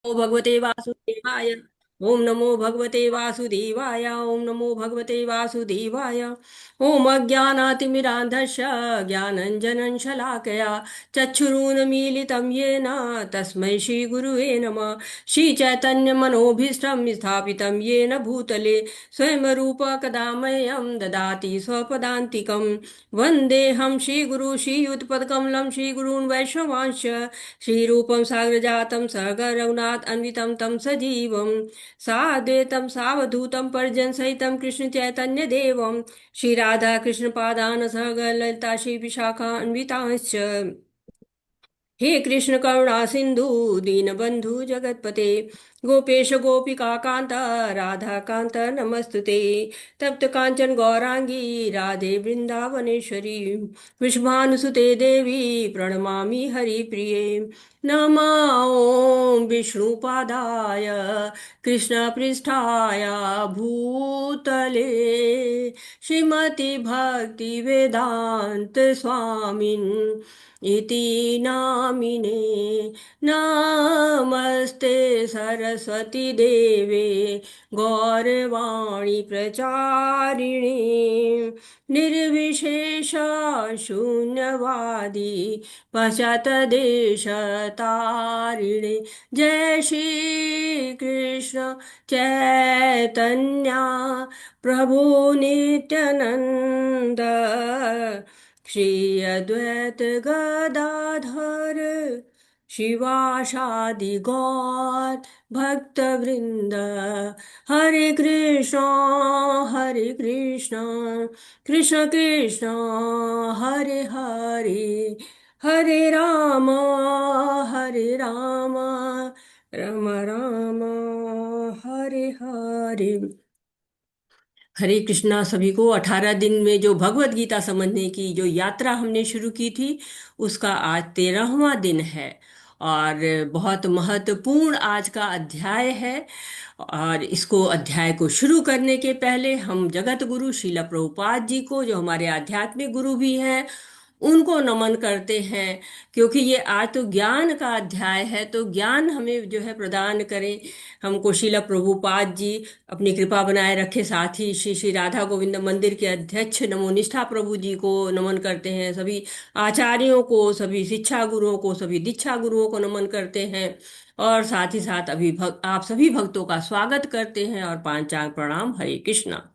नमो भगवते वासुदेवाय। ओम नमो भगवते वासुदेवाय। ओम नमो भगवते वासुदेवाय। ओम अज्ञानातिमिरान्धस्य ज्ञानञ्जनं शलाकया चक्षुरुन्मीलितं येन तस्मै श्रीगुरुवे नमः। श्रीचैतन्यमनोभीष्टं स्थापितं येन भूतले स्वयं रूप कदा मह्यं ददाति स्वपदान्तिकं। वन्देऽहं श्रीगुरु श्रीयुतपदकमलं श्रीगुरून् वैष्णवांश्च श्रीरूपं साग्रजातं सहगरघुनाथ अन्वितं तं सजीवं साद्वैतं सावधूतं परिजनसहितं कृष्णचैतन्यदेवं श्रीराधाकृष्णपादान् सहगणललिता श्रीविशाखान्वितांश्च। हे कृष्ण करुणा सिंधु दीनबंधु जगतपते गोपेश गोपिका कांता राधा कांत नमस्तुते। तप्त कांचन गौरांगी राधे वृंदावनेश्वरी विश्वानुसुते देवी प्रणमामि हरिप्रिये। नमो विष्णुपादाय कृष्णपृष्ठाय भूतले श्रीमति भक्ति वेदांत स्वामिन् इति नामिने। नमस्ते सरस्वती देवे गौरवाणी प्रचारिणे निर्विशेष शून्यवादी पश्चातदेशतारिणे। जय श्री कृष्ण चैतन्या प्रभु नित्यानंद श्री अद्वैत गदाधर शिवासादि गौर भक्त वृंद। हरे कृष्ण कृष्ण कृष्ण हरे हरे हरे राम राम राम हरे हरे। हरे कृष्णा सभी को। 18 दिन में जो भगवत गीता समझने की जो यात्रा हमने शुरू की थी उसका आज 13वां दिन है। और बहुत महत्वपूर्ण आज का अध्याय है। और इसको अध्याय को शुरू करने के पहले हम जगत गुरु श्रील प्रभुपाद जी को, जो हमारे आध्यात्मिक गुरु भी हैं, उनको नमन करते हैं। क्योंकि ये आज तो ज्ञान का अध्याय है, तो ज्ञान हमें जो है प्रदान करें हमको श्रील प्रभुपाद जी, अपनी कृपा बनाए रखे। साथ ही श्री श्री राधा गोविंद मंदिर के अध्यक्ष नमो निष्ठा प्रभु जी को नमन करते हैं। सभी आचार्यों को, सभी शिक्षा गुरुओं को, सभी दीक्षा गुरुओं को नमन करते हैं। और साथ ही साथ आप सभी भक्तों का स्वागत करते हैं और पांचांग प्रणाम। हरे कृष्णा।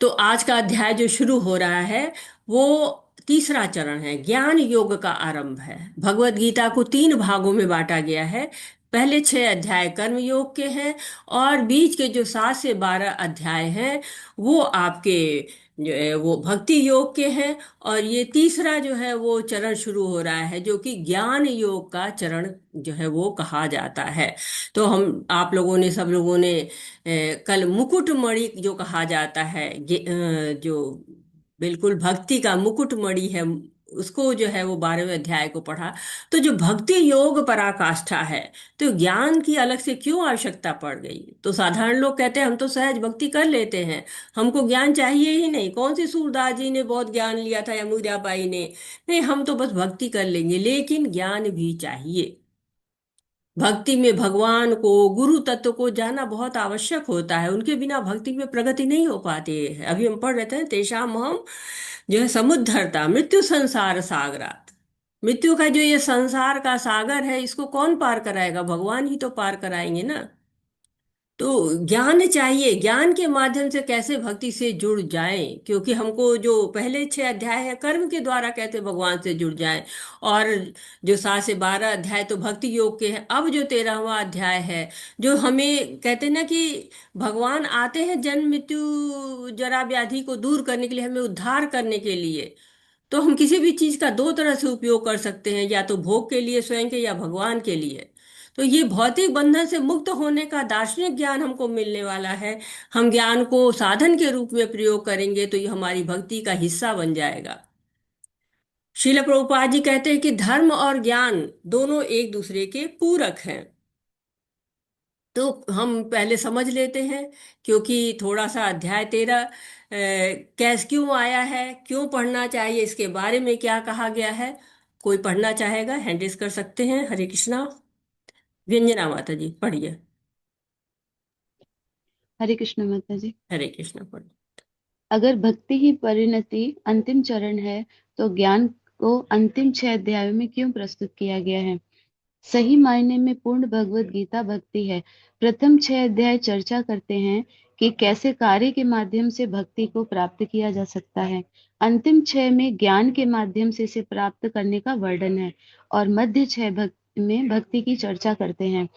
तो आज का अध्याय जो शुरू हो रहा है वो तीसरा चरण है, ज्ञान योग का आरंभ है। भगवत गीता को 3 भागों में बांटा गया है। पहले 6 अध्याय कर्म योग के हैं और बीच के जो 7 से 12 अध्याय हैं वो आपके जो है वो भक्ति योग के हैं। और ये तीसरा जो है वो चरण शुरू हो रहा है जो कि ज्ञान योग का चरण जो है वो कहा जाता है। तो हम आप लोगों ने, सब लोगों ने कल मुकुटमणि जो कहा जाता है, जो बिल्कुल भक्ति का मुकुटमणि है, उसको जो है वो 12वें अध्याय को पढ़ा। तो जो भक्ति योग पराकाष्ठा है, तो ज्ञान की अलग से क्यों आवश्यकता पड़ गई? तो साधारण लोग कहते हैं हम तो सहज भक्ति कर लेते हैं, हमको ज्ञान चाहिए ही नहीं। कौन सी सूरदास जी ने बहुत ज्ञान लिया था या मीराबाई ने? नहीं, हम तो बस भक्ति कर लेंगे। लेकिन ज्ञान भी चाहिए। भक्ति में भगवान को, गुरु तत्व को जानना बहुत आवश्यक होता है। उनके बिना भक्ति में प्रगति नहीं हो पाती है। अभी हम पढ़ रहे थे, तेषाम हम जो है समुद्धरता मृत्यु संसार सागरात। मृत्यु का जो ये संसार का सागर है, इसको कौन पार कराएगा? भगवान ही तो पार कराएंगे ना। तो ज्ञान चाहिए। ज्ञान के माध्यम से कैसे भक्ति से जुड़ जाएं? क्योंकि हमको जो पहले 6 अध्याय है कर्म के द्वारा कैसे भगवान से जुड़ जाएं। और जो 7 से 12 अध्याय तो भक्ति योग के हैं। अब जो 13वां अध्याय है, जो हमें कहते हैं ना कि भगवान आते हैं जन्म मृत्यु जरा व्याधि को दूर करने के लिए, हमें उद्धार करने के लिए। तो हम किसी भी चीज का 2 तरह से उपयोग कर सकते हैं, या तो भोग के लिए स्वयं के, या भगवान के लिए। तो ये भौतिक बंधन से मुक्त होने का दार्शनिक ज्ञान हमको मिलने वाला है। हम ज्ञान को साधन के रूप में प्रयोग करेंगे तो ये हमारी भक्ति का हिस्सा बन जाएगा। श्रील प्रभुपाद जी कहते हैं कि धर्म और ज्ञान दोनों एक दूसरे के पूरक हैं। तो हम पहले समझ लेते हैं, क्योंकि थोड़ा सा अध्याय 13 कैस क्यों आया है, क्यों पढ़ना चाहिए, इसके बारे में क्या कहा गया है। कोई पढ़ना चाहेगा, हैंड रेज कर सकते हैं। हरे कृष्णा। व्यंजना माता जी पढ़िए। हरे कृष्ण माता जी। हरे कृष्ण पढ़िए। अगर भक्ति ही परिणति अंतिम चरण है, तो ज्ञान को अंतिम 6 अध्यायों में क्यों प्रस्तुत किया गया है? सही मायने में पूर्ण भगवत गीता भक्ति है। प्रथम 6 अध्याय चर्चा करते हैं कि कैसे कार्य के माध्यम से भक्ति को प्राप्त किया जा सकता है। अंतिम 6 में ज्ञान के माध्यम से इसे प्राप्त करने का वर्णन है, और मध्य 6 में भक्ति की चर्चा करते हैं।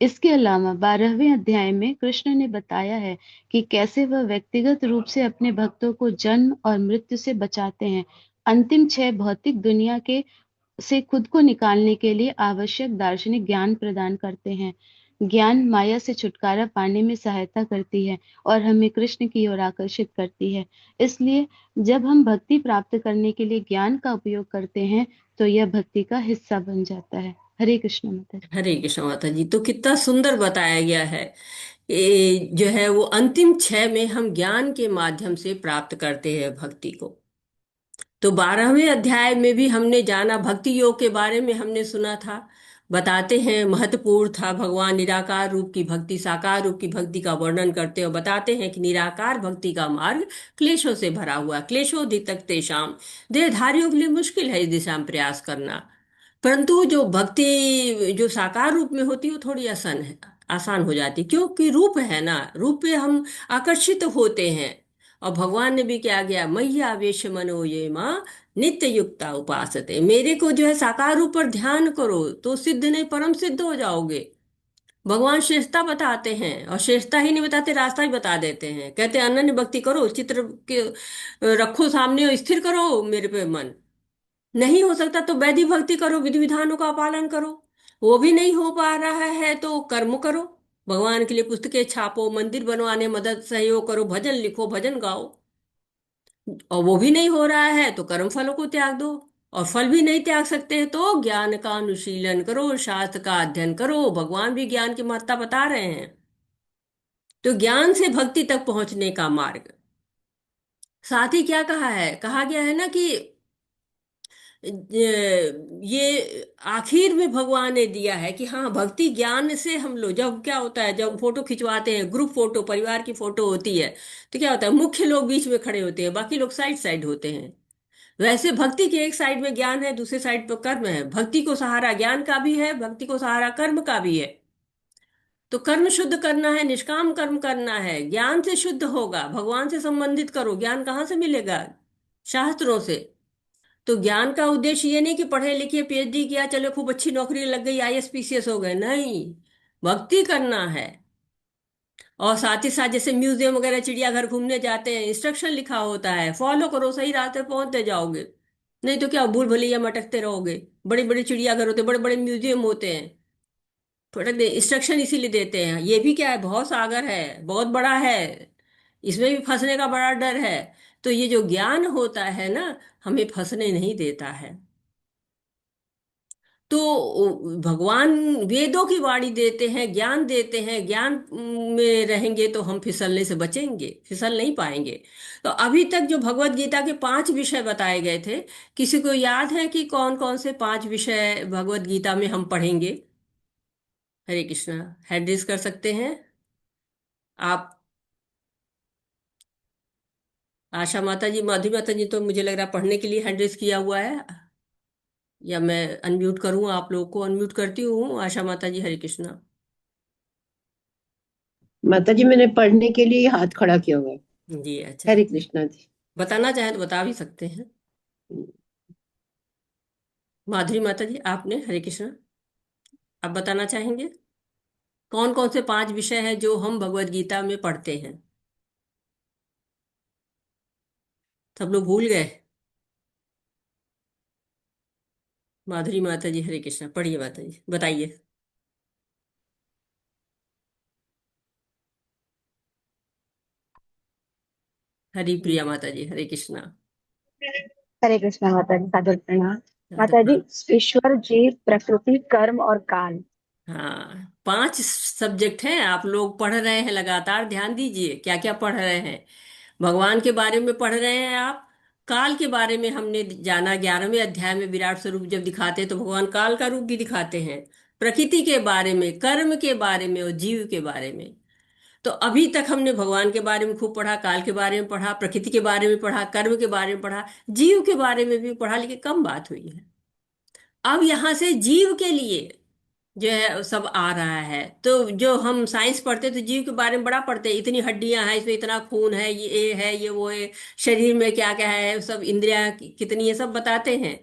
इसके अलावा 12वें अध्याय में कृष्ण ने बताया है कि कैसे वह व्यक्तिगत रूप से अपने भक्तों को जन्म और मृत्यु से बचाते हैं। अंतिम 6 भौतिक दुनिया के से खुद को निकालने के लिए आवश्यक दार्शनिक ज्ञान प्रदान करते हैं। ज्ञान माया से छुटकारा पाने में सहायता करती है और हमें कृष्ण की ओर आकर्षित करती है। इसलिए जब हम भक्ति प्राप्त करने के लिए ज्ञान का उपयोग करते हैं, तो यह भक्ति का हिस्सा बन जाता है। हरे कृष्ण माता जी। हरे कृष्ण माता जी, तो कितना सुंदर बताया गया है। ये जो है वो अंतिम 6 में हम ज्ञान के माध्यम से प्राप्त करते हैं भक्ति को। तो 12वें अध्याय में भी हमने जाना, भक्ति योग के बारे में हमने सुना था। बताते हैं महत्वपूर्ण था, भगवान निराकार रूप की भक्ति, साकार रूप की भक्ति का वर्णन करते हैं और बताते हैं कि निराकार भक्ति का मार्ग क्लेशों से भरा हुआ, क्लेशोधिक तेषाम, देहधारियों के लिए मुश्किल है इस दिशा में प्रयास करना। परंतु जो भक्ति जो साकार रूप में होती है वो थोड़ी आसान है, आसान हो जाती है, क्योंकि रूप है ना, रूप पे हम आकर्षित होते हैं। और भगवान ने भी क्या किया, मैया वेश मनो ये माँ नित्य युक्ता उपासते, मेरे को जो है साकार रूप पर ध्यान करो तो सिद्ध नहीं परम सिद्ध हो जाओगे। भगवान श्रेष्ठता बताते हैं, और श्रेष्ठता ही नहीं बताते, रास्ता ही बता देते हैं। कहते हैं अनन्य भक्ति करो, चित्र के रखो सामने और स्थिर करो मेरे पे मन। नहीं हो सकता तो वैदिक भक्ति करो, विधि विधानों का पालन करो। वो भी नहीं हो पा रहा है तो कर्म करो, भगवान के लिए पुस्तकें छापो, मंदिर बनवाने मदद सहयोग करो, भजन लिखो, भजन गाओ। और वो भी नहीं हो रहा है तो कर्म फलों को त्याग दो। और फल भी नहीं त्याग सकते तो ज्ञान का अनुशीलन करो, शास्त्र का अध्ययन करो। भगवान भी ज्ञान की महत्ता बता रहे हैं। तो ज्ञान से भक्ति तक पहुंचने का मार्ग। साथ ही क्या कहा है, कहा गया है ना कि ये आखिर में भगवान ने दिया है कि हाँ भक्ति ज्ञान से हम लोग, जब क्या होता है जब फोटो खिंचवाते हैं, ग्रुप फोटो, परिवार की फोटो होती है, तो क्या होता है मुख्य लोग बीच में खड़े होते हैं, बाकी लोग साइड साइड होते हैं। वैसे भक्ति के एक साइड में ज्ञान है, दूसरे साइड पर कर्म है। भक्ति को सहारा ज्ञान का भी है, भक्ति को सहारा कर्म का भी है। तो कर्म शुद्ध करना है, निष्काम कर्म करना है, ज्ञान से शुद्ध होगा, भगवान से संबंधित करो। ज्ञान कहाँ से मिलेगा, शास्त्रों से। तो ज्ञान का उद्देश्य ये नहीं कि पढ़े लिखे पीएचडी किया चलो खूब अच्छी नौकरी लग गई, आईएएस पीसीएस हो गए, नहीं। भक्ति करना है। और साथ ही साथ जैसे म्यूजियम वगैरह चिड़ियाघर घूमने जाते हैं, इंस्ट्रक्शन लिखा होता है, फॉलो करो, सही रास्ते पहुंचते जाओगे। नहीं तो क्या भूल भुलैया मटकते रहोगे। बड़े बड़े चिड़ियाघर होते हैं, बड़े बड़े म्यूजियम होते हैं, थोड़ा इंस्ट्रक्शन इसीलिए देते हैं। ये भी क्या है, बहुत सागर है, बहुत बड़ा है, इसमें भी फंसने का बड़ा डर है। तो ये जो ज्ञान होता है ना, हमें फंसने नहीं देता है। तो भगवान वेदों की वाणी देते हैं, ज्ञान देते हैं, ज्ञान में रहेंगे तो हम फिसलने से बचेंगे, फिसल नहीं पाएंगे। तो अभी तक जो भगवत गीता के 5 विषय बताए गए थे, किसी को याद है कि कौन कौन से 5 विषय भगवत गीता में हम पढ़ेंगे? हरे कृष्णा, हैंड रेज कर सकते हैं आप। आशा माता जी, माधुरी माता जी तो मुझे लग रहा है पढ़ने के लिए हैंड रेज किया हुआ है। या मैं अनम्यूट करूं, आप लोगों को अनम्यूट करती हूँ। आशा माता जी, हरे कृष्णा। माता जी मैंने पढ़ने के लिए हाथ खड़ा किया हुआ है। जी अच्छा, हरे कृष्णा जी। बताना चाहें तो बता भी सकते हैं। माधुरी माता जी, आपने, हरे कृष्ण, आप बताना चाहेंगे कौन कौन से 5 विषय हैं जो हम भगवत गीता में पढ़ते हैं? सब लोग भूल गए? माधुरी माता जी, हरे कृष्ण, पढ़िए माता जी, बताइए। हरि प्रिया माता जी, हरे कृष्णा। हरे कृष्णा माता जी, सादर प्रणाम। राधा माता जी, राम। ईश्वर, जीव, प्रकृति, कर्म और काल। हाँ, 5 सब्जेक्ट हैं, आप लोग पढ़ रहे हैं लगातार, ध्यान दीजिए क्या क्या पढ़ रहे हैं। भगवान के बारे में पढ़ रहे हैं आप। काल के बारे में हमने जाना, 11वें अध्याय में विराट स्वरूप जब दिखाते हैं तो भगवान काल का रूप भी दिखाते हैं। प्रकृति के बारे में, कर्म के बारे में और जीव के बारे में। तो अभी तक हमने भगवान के बारे में खूब पढ़ा, काल के बारे में पढ़ा, प्रकृति के बारे में पढ़ा, कर्म के बारे में पढ़ा, जीव के बारे में भी पढ़ा, लेकिन कम बात हुई है। अब यहां से जीव के लिए जो है सब आ रहा है। तो जो हम साइंस पढ़ते तो जीव के बारे में बड़ा पढ़ते हैं, इतनी हड्डियां हैं, इसमें इतना खून है, ये है, ये वो है, शरीर में क्या क्या है, सब इंद्रियां कितनी है, सब बताते हैं।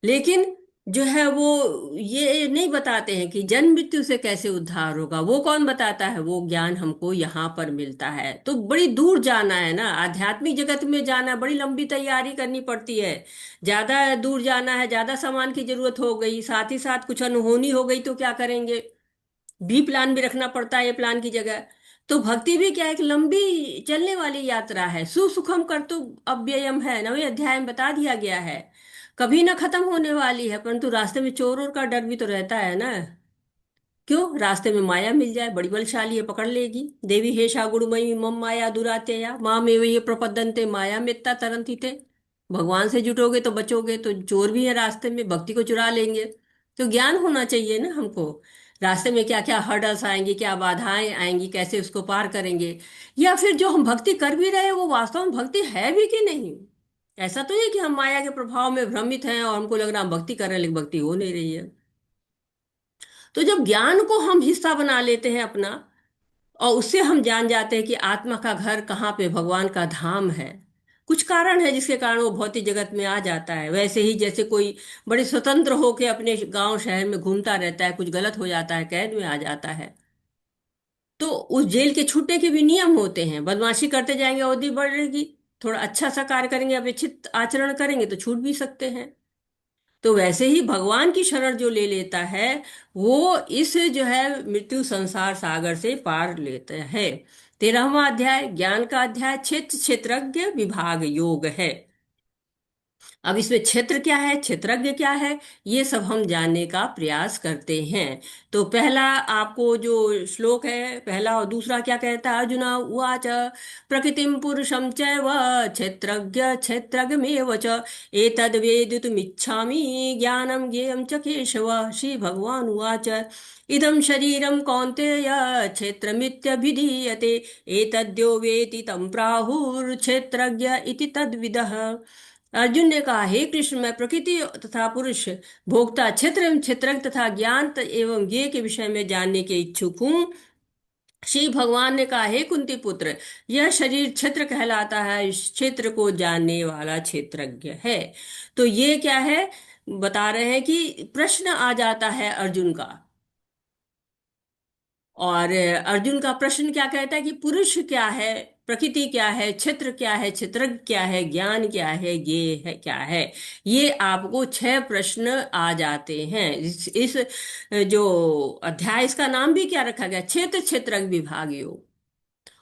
लेकिन जो है वो ये नहीं बताते हैं कि जन्म मृत्यु से कैसे उद्धार होगा। वो कौन बताता है? वो ज्ञान हमको यहाँ पर मिलता है। तो बड़ी दूर जाना है ना, आध्यात्मिक जगत में जाना है, बड़ी लंबी तैयारी करनी पड़ती है। ज्यादा दूर जाना है, ज्यादा सामान की जरूरत हो गई, साथ ही साथ कुछ अनहोनी हो गई तो क्या करेंगे? बी प्लान भी रखना पड़ता है ए प्लान की जगह। तो भक्ति भी क्या है, एक लंबी चलने वाली यात्रा है। सुसुखम कर तो अव्ययम है, 9वें अध्याय में बता दिया गया है, कभी ना खत्म होने वाली है। परंतु रास्ते में चोर का डर भी तो रहता है ना। क्यों? रास्ते में माया मिल जाए, बड़ी बलशाली है, पकड़ लेगी। देवी हेषा गुणमयी मम माया दुरात्यया माम एव ये प्रपद्यन्ते माया मेत्ता तरंती थे। भगवान से जुटोगे तो बचोगे, तो चोर भी है रास्ते में, भक्ति को चुरा लेंगे। तो ज्ञान होना चाहिए ना हमको, रास्ते में क्या क्या हर्डल्स आएंगी, क्या बाधाएं आएंगी, कैसे उसको पार करेंगे। या फिर जो हम भक्ति कर भी रहे हैं वो वास्तव में भक्ति है भी कि नहीं। ऐसा तो है कि हम माया के प्रभाव में भ्रमित हैं और हमको लग रहा है हम भक्ति कर रहे हैं, लेकिन भक्ति हो नहीं रही है। तो जब ज्ञान को हम हिस्सा बना लेते हैं अपना, और उससे हम जान जाते हैं कि आत्मा का घर कहाँ पे भगवान का धाम है। कुछ कारण है जिसके कारण वो भौतिक जगत में आ जाता है। वैसे ही जैसे कोई बड़े स्वतंत्र होकर अपने गांव शहर में घूमता रहता है, कुछ गलत हो जाता है, कैद में आ जाता है, तो उस जेल के छूटने के भी नियम होते हैं। बदमाशी करते जाएंगे अवधि बढ़ेगी, थोड़ा अच्छा सा कार्य करेंगे, अपेक्षित आचरण करेंगे तो छूट भी सकते हैं। तो वैसे ही भगवान की शरण जो ले लेता है, वो इस जो है मृत्यु संसार सागर से पार लेता है। 13वां अध्याय ज्ञान का अध्याय क्षेत्र क्षेत्रज्ञ विभाग योग है। अब इसमें क्षेत्र क्या है, क्षेत्रज्ञ क्या है, ये सब हम जानने का प्रयास करते हैं। तो पहला आपको जो श्लोक है, पहला और दूसरा क्या कहता है? अर्जुना उवाच प्रकृतिम पुरुषम चैव क्षेत्रज्ञ क्षेत्रज्ञमेव च एतद् वेदितुमिच्छामि ज्ञानं ज्ञेयं च केशव। श्री भगवान उवाच इदं शरीरं कौन्तेय क्षेत्रमित्यभिधीयते एतद्यो वेति तं प्राहुर्क्षेत्रज्ञ इति तद्विदः। अर्जुन ने कहा, हे कृष्ण, मैं प्रकृति तथा पुरुष, भोक्ता, क्षेत्र एवं क्षेत्रज्ञ तथा ज्ञान एवं ज्ञेय के विषय में जानने के इच्छुक हूँ। श्री भगवान ने कहा, हे कुंती पुत्र, यह शरीर क्षेत्र कहलाता है, इस क्षेत्र को जानने वाला क्षेत्रज्ञ है। तो ये क्या है, बता रहे हैं कि प्रश्न आ जाता है अर्जुन का। और अर्जुन का प्रश्न क्या कहता है कि पुरुष क्या है, प्रकृति क्या है, क्षेत्र क्या है, क्षेत्रज्ञ क्या है, ज्ञान क्या है, ये है क्या है। ये आपको 6 प्रश्न आ जाते हैं। इस जो अध्याय, इसका नाम भी क्या रखा गया? क्षेत्र क्षेत्रज्ञ विभाग योग।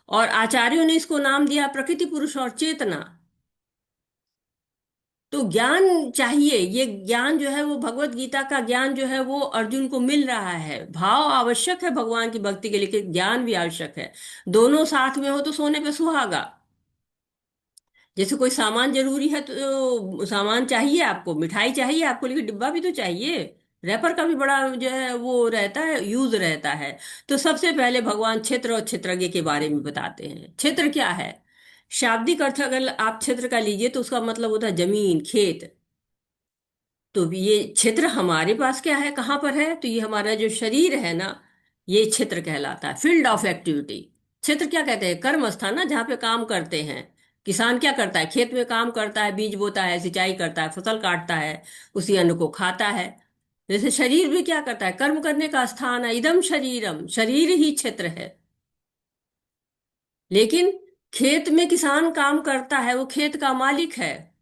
और आचार्यों ने इसको नाम दिया प्रकृति, पुरुष और चेतना। तो ज्ञान चाहिए, ये ज्ञान जो है वो भगवत गीता का ज्ञान जो है वो अर्जुन को मिल रहा है। भाव आवश्यक है भगवान की भक्ति के लिए, लेकिन ज्ञान भी आवश्यक है। दोनों साथ में हो तो सोने पे सुहागा। जैसे कोई सामान जरूरी है तो सामान चाहिए आपको, मिठाई चाहिए आपको, लेकिन डिब्बा भी तो चाहिए। रैपर का भी बड़ा जो है वो रहता है, यूज रहता है। तो सबसे पहले भगवान क्षेत्र और क्षेत्रज्ञ के बारे में बताते हैं। क्षेत्र क्या है? शाब्दिक अर्थ अगर आप क्षेत्र का लीजिए तो उसका मतलब होता है जमीन, खेत। तो ये क्षेत्र हमारे पास क्या है, कहाँ पर है? तो ये हमारा जो शरीर है ना, ये क्षेत्र कहलाता है, फील्ड ऑफ एक्टिविटी। क्षेत्र क्या कहते हैं? कर्म स्थान ना, जहाँ पे काम करते हैं। किसान क्या करता है? खेत में काम करता है, बीज बोता है, सिंचाई करता है, फसल काटता है, उसी अन्न को खाता है। जैसे शरीर भी क्या करता है? कर्म करने का स्थान है। इदम शरीरम, शरीर ही क्षेत्र है। लेकिन खेत में किसान काम करता है, वो खेत का मालिक है।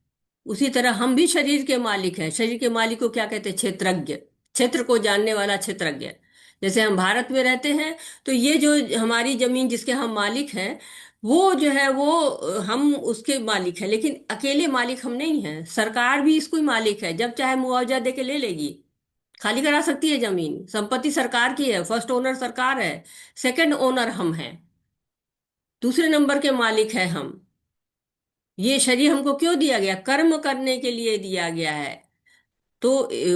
उसी तरह हम भी शरीर के मालिक हैं। शरीर के मालिक को क्या कहते हैं? क्षेत्रज्ञ। क्षेत्र को जानने वाला क्षेत्रज्ञ। जैसे हम भारत में रहते हैं, तो ये जो हमारी जमीन जिसके हम मालिक हैं, वो जो है वो हम उसके मालिक हैं। लेकिन अकेले मालिक हम नहीं हैं, सरकार भी इसको ही मालिक है। जब चाहे मुआवजा दे के ले लेगी, खाली करा सकती है जमीन। संपत्ति सरकार की है, फर्स्ट ओनर सरकार है, सेकंड ओनर हम हैं, दूसरे नंबर के मालिक है हम। ये शरीर हमको क्यों दिया गया? कर्म करने के लिए दिया गया है। तो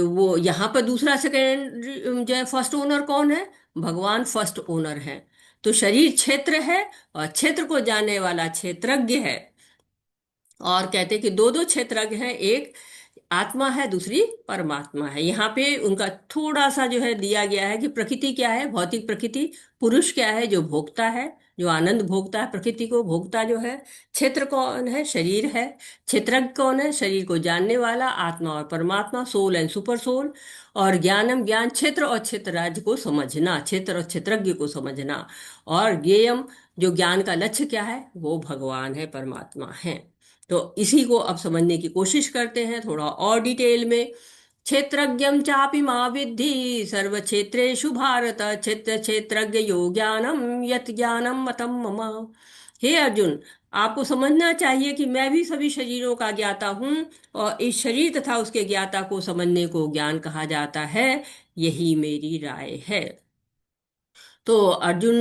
वो यहाँ पर दूसरा सेकेंड जो है फर्स्ट ओनर कौन है? भगवान फर्स्ट ओनर है। तो शरीर क्षेत्र है और क्षेत्र को जानने वाला क्षेत्रज्ञ है। और कहते हैं कि दो दो क्षेत्रज्ञ हैं, एक आत्मा है, दूसरी परमात्मा है। यहाँ पे उनका थोड़ा सा जो है दिया गया है कि प्रकृति क्या है, भौतिक प्रकृति। पुरुष क्या है, जो भोगता है, जो आनंद भोगता है प्रकृति को, भोगता जो है। क्षेत्र कौन है? शरीर है। क्षेत्रज्ञ कौन है? शरीर को जानने वाला, आत्मा और परमात्मा, सोल एंड सुपर सोल। और ज्ञानम, ज्ञान क्षेत्र और क्षेत्र राज्य को समझना, क्षेत्र और क्षेत्रज्ञ को समझना। और ज्ञेयम, जो ज्ञान का लक्ष्य क्या है, वो भगवान है, परमात्मा है। तो इसी को अब समझने की कोशिश करते हैं थोड़ा और डिटेल में। क्षेत्रज्ञम चापि मां विद्धि सर्व क्षेत्रेषु भारत, क्षेत्र क्षेत्रज्ञ यो ज्ञानम यत ज्ञानम मतम मम। हे अर्जुन, आपको समझना चाहिए कि मैं भी सभी शरीरों का ज्ञाता हूँ, और इस शरीर तथा उसके ज्ञाता को समझने को ज्ञान कहा जाता है। यही मेरी राय है। तो अर्जुन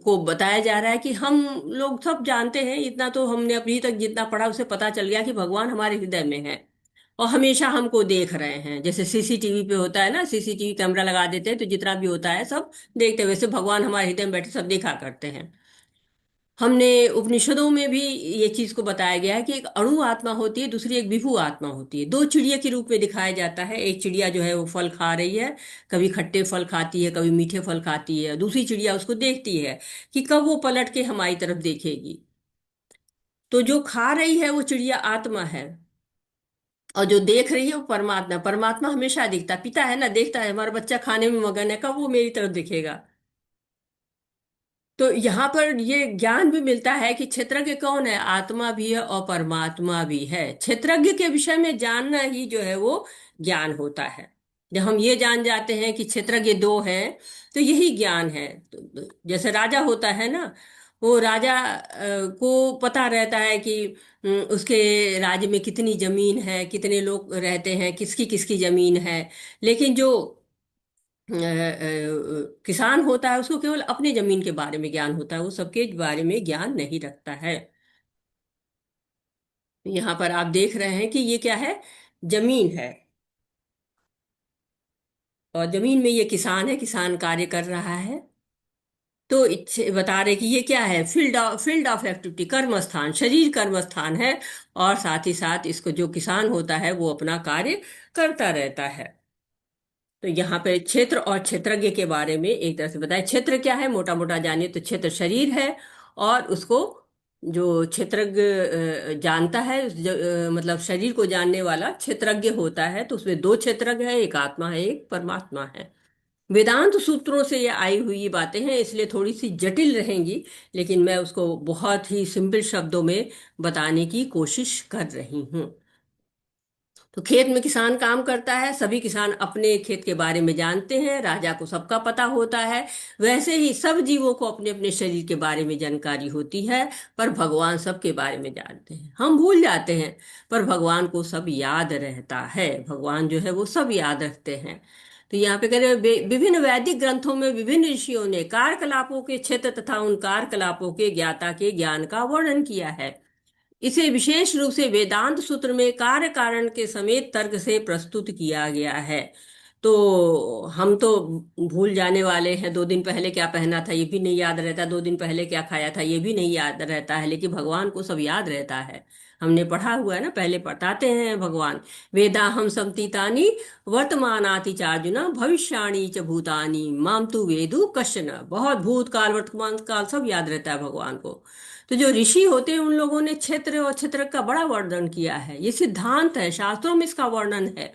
को बताया जा रहा है कि हम लोग सब जानते हैं, इतना तो हमने अभी तक जितना पढ़ा उसे पता चल गया कि भगवान हमारे हृदय में है और हमेशा हमको देख रहे हैं। जैसे सीसीटीवी पे होता है ना, सीसीटीवी कैमरा लगा देते हैं तो जितना भी होता है सब देखते हैं, वैसे भगवान हमारे हृदय में बैठे सब देखा करते हैं। हमने उपनिषदों में भी ये चीज को बताया गया है कि एक अणु आत्मा होती है, दूसरी एक विभु आत्मा होती है। दो चिड़िया के रूप में दिखाया जाता है। एक चिड़िया जो है वो फल खा रही है, कभी खट्टे फल खाती है, कभी मीठे फल खाती है। दूसरी चिड़िया उसको देखती है कि कब वो पलट के हमारी तरफ देखेगी। तो जो खा रही है वो चिड़िया आत्मा है, और जो देख रही है वो परमात्मा। परमात्मा हमेशा दिखता, पिता है ना, देखता है हमारा बच्चा खाने में मगन है, कब वो मेरी तरफ दिखेगा। तो यहाँ पर ये ज्ञान भी मिलता है कि क्षेत्रज्ञ कौन है, आत्मा भी है और परमात्मा भी है। क्षेत्रज्ञ के विषय में जानना ही जो है वो ज्ञान होता है। जब हम ये जान जाते हैं कि क्षेत्रज्ञ दो हैं, तो यही ज्ञान है। तो जैसे राजा होता है ना, वो राजा को पता रहता है कि उसके राज्य में कितनी जमीन है, कितने लोग रहते हैं, किसकी किसकी जमीन है। लेकिन जो किसान होता है उसको केवल अपनी जमीन के बारे में ज्ञान होता है, वो सबके बारे में ज्ञान नहीं रखता है। यहाँ पर आप देख रहे हैं कि ये क्या है, जमीन है, और जमीन में ये किसान है, किसान कार्य कर रहा है। तो बता रहे कि ये क्या है, फील्ड ऑफ एक्टिविटी, कर्म स्थान, शरीर कर्म स्थान है। और साथ ही साथ इसको जो किसान होता है वो अपना कार्य करता रहता है। तो यहाँ पे क्षेत्र और क्षेत्रज्ञ के बारे में एक तरह से बताया। क्षेत्र क्या है, मोटा मोटा जानिए तो क्षेत्र शरीर है, और उसको जो क्षेत्रज्ञ जानता है, मतलब शरीर को जानने वाला क्षेत्रज्ञ होता है। तो उसमें दो क्षेत्रज्ञ है, एक आत्मा है, एक परमात्मा है। वेदांत सूत्रों से ये आई हुई बातें हैं, इसलिए थोड़ी सी जटिल रहेंगी, लेकिन मैं उसको बहुत ही सिंपल शब्दों में बताने की कोशिश कर रही हूँ। तो खेत में किसान काम करता है, सभी किसान अपने खेत के बारे में जानते हैं, राजा को सबका पता होता है। वैसे ही सब जीवों को अपने अपने शरीर के बारे में जानकारी होती है, पर भगवान सबके बारे में जानते हैं। हम भूल जाते हैं, पर भगवान को सब याद रहता है। भगवान जो है वो सब याद रखते हैं। तो यहाँ पे कह रहे हैं, विभिन्न वैदिक ग्रंथों में विभिन्न ऋषियों ने कार्यकलापों के क्षेत्र तथा उन कार्यकलापों के ज्ञाता के ज्ञान का वर्णन किया है। इसे विशेष रूप से वेदांत सूत्र में कार्य कारण के समेत तर्क से प्रस्तुत किया गया है। तो हम तो भूल जाने वाले हैं, 2 दिन पहले क्या पहना था ये भी नहीं याद रहता, 2 दिन पहले क्या खाया था ये भी नहीं याद रहता है, लेकिन भगवान को सब याद रहता है। हमने पढ़ा हुआ है ना, पहले बताते हैं भगवान, वेदाहम संतीतानि वर्तमानाति चार्जुना भविष्याणि च भूतानि माम तु वेदु कश्चन। बहुत भूतकाल वर्तमान काल सब याद रहता है भगवान को। तो जो ऋषि होते हैं उन लोगों ने क्षेत्र और क्षेत्र का बड़ा वर्णन किया है। ये सिद्धांत है, शास्त्रों में इसका वर्णन है।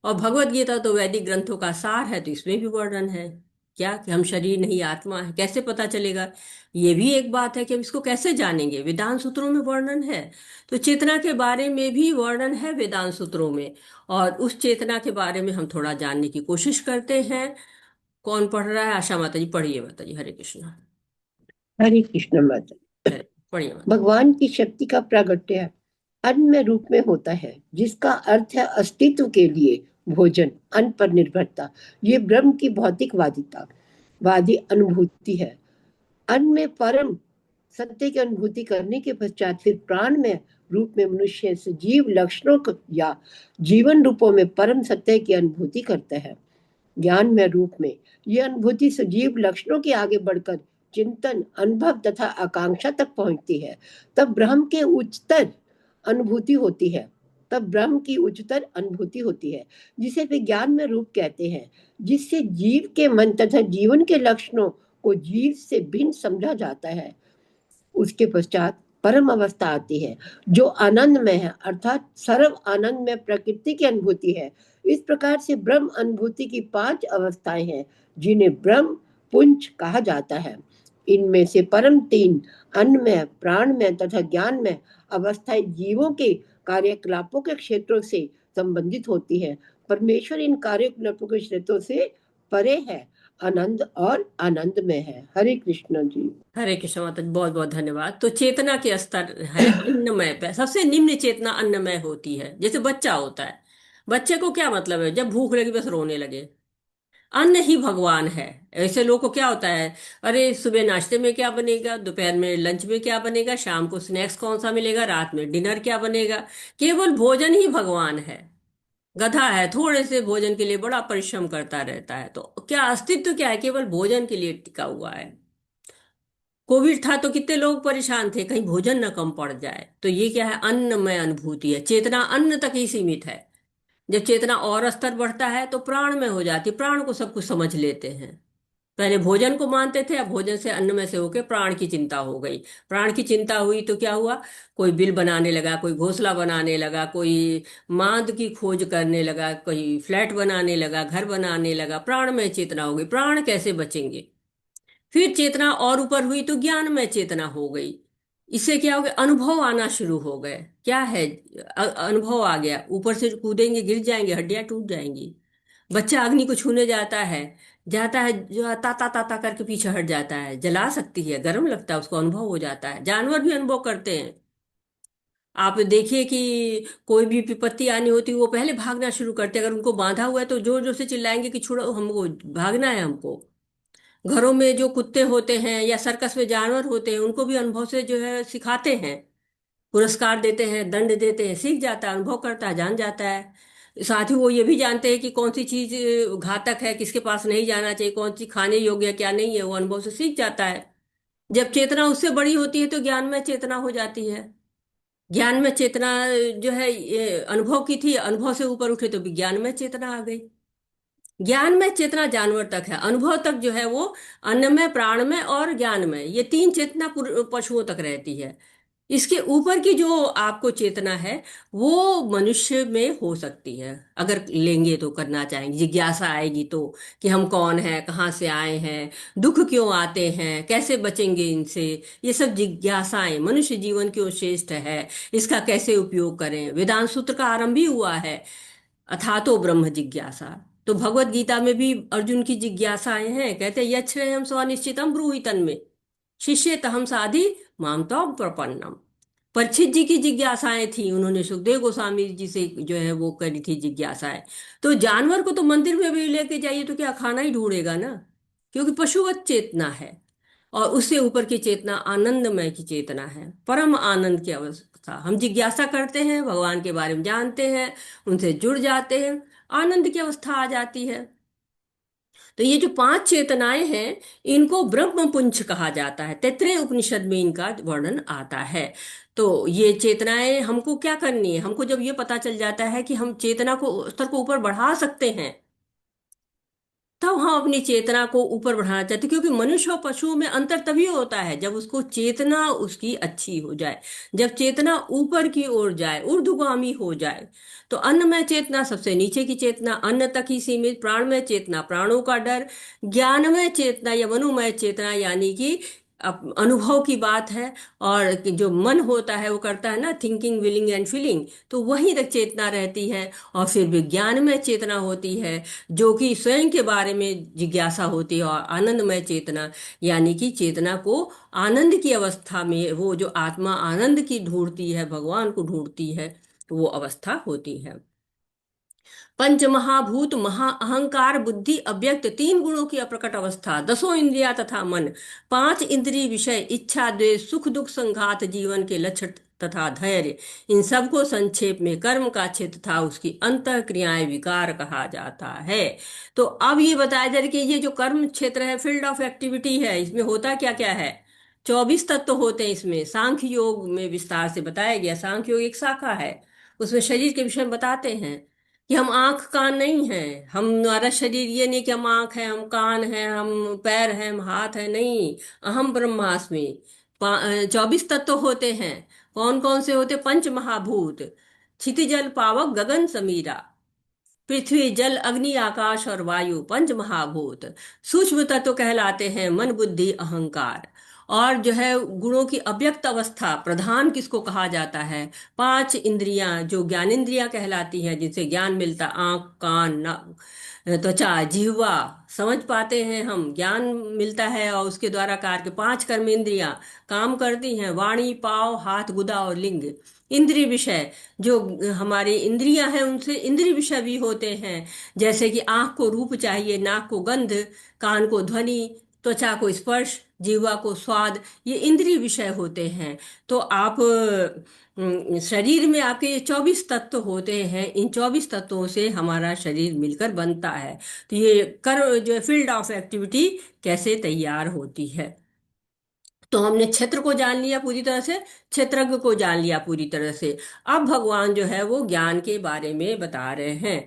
और भगवत गीता तो वैदिक ग्रंथों का सार है, तो इसमें भी वर्णन है। क्या कि हम शरीर नहीं आत्मा है, कैसे पता चलेगा? ये भी एक बात है कि हम इसको कैसे जानेंगे, वेदांत सूत्रों में वर्णन है। तो चेतना के बारे में भी वर्णन है वेदांत सूत्रों में, और उस चेतना के बारे में हम थोड़ा जानने की कोशिश करते हैं। कौन पढ़ रहा है? आशा माता जी पढ़िए, माता जी, हरे कृष्णा। हरे कृष्ण माता। पढ़िए माता। भगवान की शक्ति का प्रागट्य अन्न रूप में होता है, जिसका अर्थ है अस्तित्व के लिए भोजन, अन्न पर निर्भरता। ये ब्रह्म की भौतिक वादी अनुभूति है। अन्न में परम सत्य की अनुभूति करने के पश्चात फिर प्राणमय रूप में मनुष्य सजीव लक्षणों या जीवन रूपों में परम सत्य की अनुभूति करता है। ज्ञान में रूप में यह अनुभूति सजीव लक्षणों के आगे बढ़कर चिंतन, अनुभव तथा आकांक्षा तक पहुंचती है। तब ब्रह्म के उच्चतर अनुभूति होती है तब ब्रह्म की उच्चतर अनुभूति होती है, जिसे विज्ञान में रूप कहते हैं, जिससे जीव के मन तथा जीवन के लक्षणों को जीव से भिन्न समझा जाता है। उसके पश्चात परम अवस्था आती है, जो आनंदमय है, अर्थात सर्व आनंद में प्रकृति की अनुभूति है। इस प्रकार से ब्रह्म अनुभूति की 5 अवस्थाएं हैं, जिन्हें ब्रह्म पुंज कहा जाता है। इनमें से परम 3 अन्नमय, प्राणमय तथा ज्ञानमय अवस्थाएं जीवों के कार्यकलापों के क्षेत्रों से संबंधित होती है। परमेश्वर इन कार्यकलापों के क्षेत्रों से परे है, आनंद और आनंद में है। हरे कृष्ण जी। हरे कृष्ण माता जी, बहुत बहुत धन्यवाद। तो चेतना के स्तर है अन्नमय पे, सबसे निम्न चेतना अन्नमय होती है। जैसे बच्चा होता है, बच्चे को क्या मतलब है, जब भूख लगी बस रोने लगे, अन्न ही भगवान है। ऐसे लोगों को क्या होता है, अरे सुबह नाश्ते में क्या बनेगा, दोपहर में लंच में क्या बनेगा, शाम को स्नैक्स कौन सा मिलेगा, रात में डिनर क्या बनेगा। केवल भोजन ही भगवान है। गधा है, थोड़े से भोजन के लिए बड़ा परिश्रम करता रहता है, तो क्या अस्तित्व क्या है, केवल भोजन के लिए टिका हुआ है। कोविड था तो कितने लोग परेशान थे, कहीं भोजन न कम पड़ जाए। तो ये क्या है, अन्नमय अनुभूति है। चेतना अन्न तक ही सीमित है। जब चेतना और स्तर बढ़ता है तो प्राण में हो जाती, प्राण को सब कुछ समझ लेते हैं। पहले भोजन को मानते थे, अब भोजन से अन्न में से होके प्राण की चिंता हो गई। प्राण की चिंता हुई तो क्या हुआ, कोई बिल बनाने लगा, कोई घोंसला बनाने लगा, कोई मांद की खोज करने लगा, कोई फ्लैट बनाने लगा, घर बनाने लगा। प्राण में चेतना हो गई, प्राण कैसे बचेंगे। फिर चेतना और ऊपर हुई तो ज्ञान में चेतना हो गई। इससे क्या हो गया, अनुभव आना शुरू हो गए। क्या है, अनुभव आ गया, ऊपर से कूदेंगे गिर जाएंगे, हड्डियां टूट जाएंगी। बच्चा अग्नि को छूने जाता है जो ताता ताता करके पीछे हट जाता है, जला सकती है, गर्म लगता है, उसको अनुभव हो जाता है। जानवर भी अनुभव करते हैं। आप देखिए कि कोई भी विपत्ति आनी होती है वो पहले भागना शुरू करते हैं। अगर उनको बांधा हुआ है तो जोर जोर से चिल्लाएंगे कि छुड़ो हमको, भागना है हमको। घरों में जो कुत्ते होते हैं या सर्कस में जानवर होते हैं, उनको भी अनुभव से जो है सिखाते हैं, पुरस्कार देते हैं, दंड देते हैं, सीख जाता है, अनुभव करता है, जान जाता है। साथ ही वो ये भी जानते हैं कि कौन सी चीज घातक है, किसके पास नहीं जाना चाहिए, कौन सी खाने योग्य है, क्या नहीं है, वो अनुभव से सीख जाता है। जब चेतना उससे बड़ी होती है तो ज्ञान में चेतना हो जाती है। ज्ञान में चेतना जो है ये अनुभव की थी, अनुभव से ऊपर उठे तो विज्ञान में चेतना आ गई। ज्ञान में चेतना जानवर तक है, अनुभव तक जो है वो अन्न में, प्राण में और ज्ञान में, ये 3 चेतना पशुओं तक रहती है। इसके ऊपर की जो आपको चेतना है वो मनुष्य में हो सकती है, अगर लेंगे तो, करना चाहेंगे, जिज्ञासा आएगी तो, कि हम कौन हैं, कहाँ से आए हैं, दुख क्यों आते हैं, कैसे बचेंगे इनसे। ये सब जिज्ञासाएं, मनुष्य जीवन क्यों श्रेष्ठ है, इसका कैसे उपयोग करें। वेदांत सूत्र का आरंभ ही हुआ है अथातो ब्रह्म जिज्ञासा। तो भगवत गीता में भी अर्जुन की जिज्ञासाएं हैं, कहते हैं यच्छ्रेयम स्वनिश्चितम ब्रूहि तन्मे शिष्य तहम साधि माम त्वां प्रपन्नम। परीक्षित जी की जिज्ञासाएं थी, उन्होंने सुखदेव गोस्वामी जी से जो है वो करी थी जिज्ञासाएं। तो जानवर को तो मंदिर में भी लेके जाइए तो क्या खाना ही ढूंढेगा ना, क्योंकि पशुवत चेतना है। और उससे ऊपर की चेतना आनंदमय की चेतना है, परम आनंद की अवस्था। हम जिज्ञासा करते हैं, भगवान के बारे में जानते हैं, उनसे जुड़ जाते हैं, आनंद की अवस्था आ जाती है। तो ये जो 5 चेतनाएं हैं, इनको ब्रह्म पुंछ कहा जाता है। तैत्तिरीय उपनिषद में इनका वर्णन आता है। तो ये चेतनाएं हमको क्या करनी है, हमको जब ये पता चल जाता है कि हम चेतना को स्तर को ऊपर बढ़ा सकते हैं, तब हम अपनी चेतना को ऊपर बढ़ाना चाहते हैं। क्योंकि मनुष्य और पशुओं में अंतर तभी होता है जब उसको चेतना उसकी अच्छी हो जाए, जब चेतना ऊपर की ओर जाए, ऊर्ध्वगामी हो जाए। तो अन्नमय चेतना सबसे नीचे की चेतना, अन्न तक ही सीमित। प्राणमय चेतना, प्राणों का डर। ज्ञानमय चेतना या मनोमय चेतना यानी कि अनुभव की बात है। और कि जो मन होता है वो करता है ना, थिंकिंग विलिंग एंड फीलिंग, तो वहीं तक चेतना रहती है। और फिर विज्ञान में चेतना होती है, जो कि स्वयं के बारे में जिज्ञासा होती है। और आनंदमय चेतना यानी कि चेतना को आनंद की अवस्था में, वो जो आत्मा आनंद की ढूंढती है, भगवान को ढूंढती है, वो अवस्था होती है। पंच महाभूत महा अहंकार बुद्धि अव्यक्त, तीन गुणों की अप्रकट अवस्था, दसों इंद्रिया तथा मन, पांच इंद्रिय विषय, इच्छा द्वेष सुख दुख संघात, जीवन के लक्षण तथा धैर्य, इन सबको संक्षेप में कर्म का क्षेत्र तथा उसकी अंत क्रियाएं विकार कहा जाता है। तो अब ये बताया जा रहा है कि ये जो कर्म क्षेत्र है, फील्ड ऑफ एक्टिविटी है, इसमें होता क्या क्या है। 24 तत्व होते हैं इसमें। सांख्य योग में विस्तार से बताया गया। सांख्य योग एक शाखा है, उसमें शरीर के विषय में बताते हैं कि हम आंख कान नहीं हैं, हमारा शरीर ये नहीं कि हम आंख है, हम कान है, हम पैर हैं, हम हाथ है, नहीं। अहम ब्रह्मास्मि। 24 तत्व होते हैं। कौन कौन से होते? पंच महाभूत, क्षितिजल पावक गगन समीरा, पृथ्वी जल अग्नि आकाश और वायु, पंच महाभूत। सूक्ष्म तत्व कहलाते हैं मन बुद्धि अहंकार। और जो है गुणों की अव्यक्त अवस्था, प्रधान किसको कहा जाता है? पांच इंद्रियां जो ज्ञानेंद्रियां कहलाती हैं, जिनसे ज्ञान मिलता, आंख कान नाक त्वचा जिह्वा, समझ पाते हैं हम, ज्ञान मिलता है, और उसके द्वारा कार्य के पांच कर्मेंद्रियां काम करती हैं, वाणी पाव हाथ गुदा और लिंग। इंद्रिय विषय जो हमारी इंद्रियां हैं, उनसे इंद्रिय विषय भी होते हैं। जैसे कि आंख को रूप चाहिए, नाक को गंध, कान को ध्वनि, त्वचा को स्पर्श, जीवा को स्वाद, ये इंद्रिय विषय होते हैं। तो आप शरीर में आपके ये 24 तत्व होते हैं। इन 24 तत्वों से हमारा शरीर मिलकर बनता है। तो ये कर जो फील्ड ऑफ एक्टिविटी कैसे तैयार होती है। तो हमने क्षेत्र को जान लिया पूरी तरह से, क्षेत्रज्ञ को जान लिया पूरी तरह से। अब भगवान जो है वो ज्ञान के बारे में बता रहे हैं।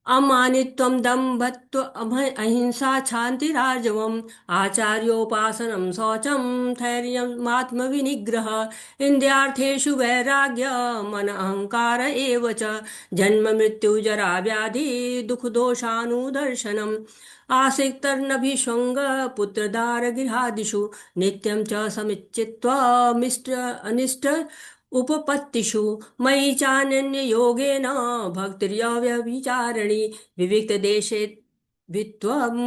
अमानित्वम दम्भत्व अहिंसा क्षान्तिरार्जवम् आचार्योपासनम शौचम धैर्यम् आत्मविनिग्रह इन्द्रियार्थेषु वैराग्य मन अहंकार एव च जन्म मृत्यु जरा व्याधि दुख दोषानुदर्शनम् आसेक्तर्नभिषङ्ग पुत्रदार गृहादिषु नित्यं च समिच्चित्वमिष्ट अनिष्ट उपपत्तिषु मयि चानन्ययोगेन भक्तिर्यव्यभिचारिणी विविक्तदेशे वित्वं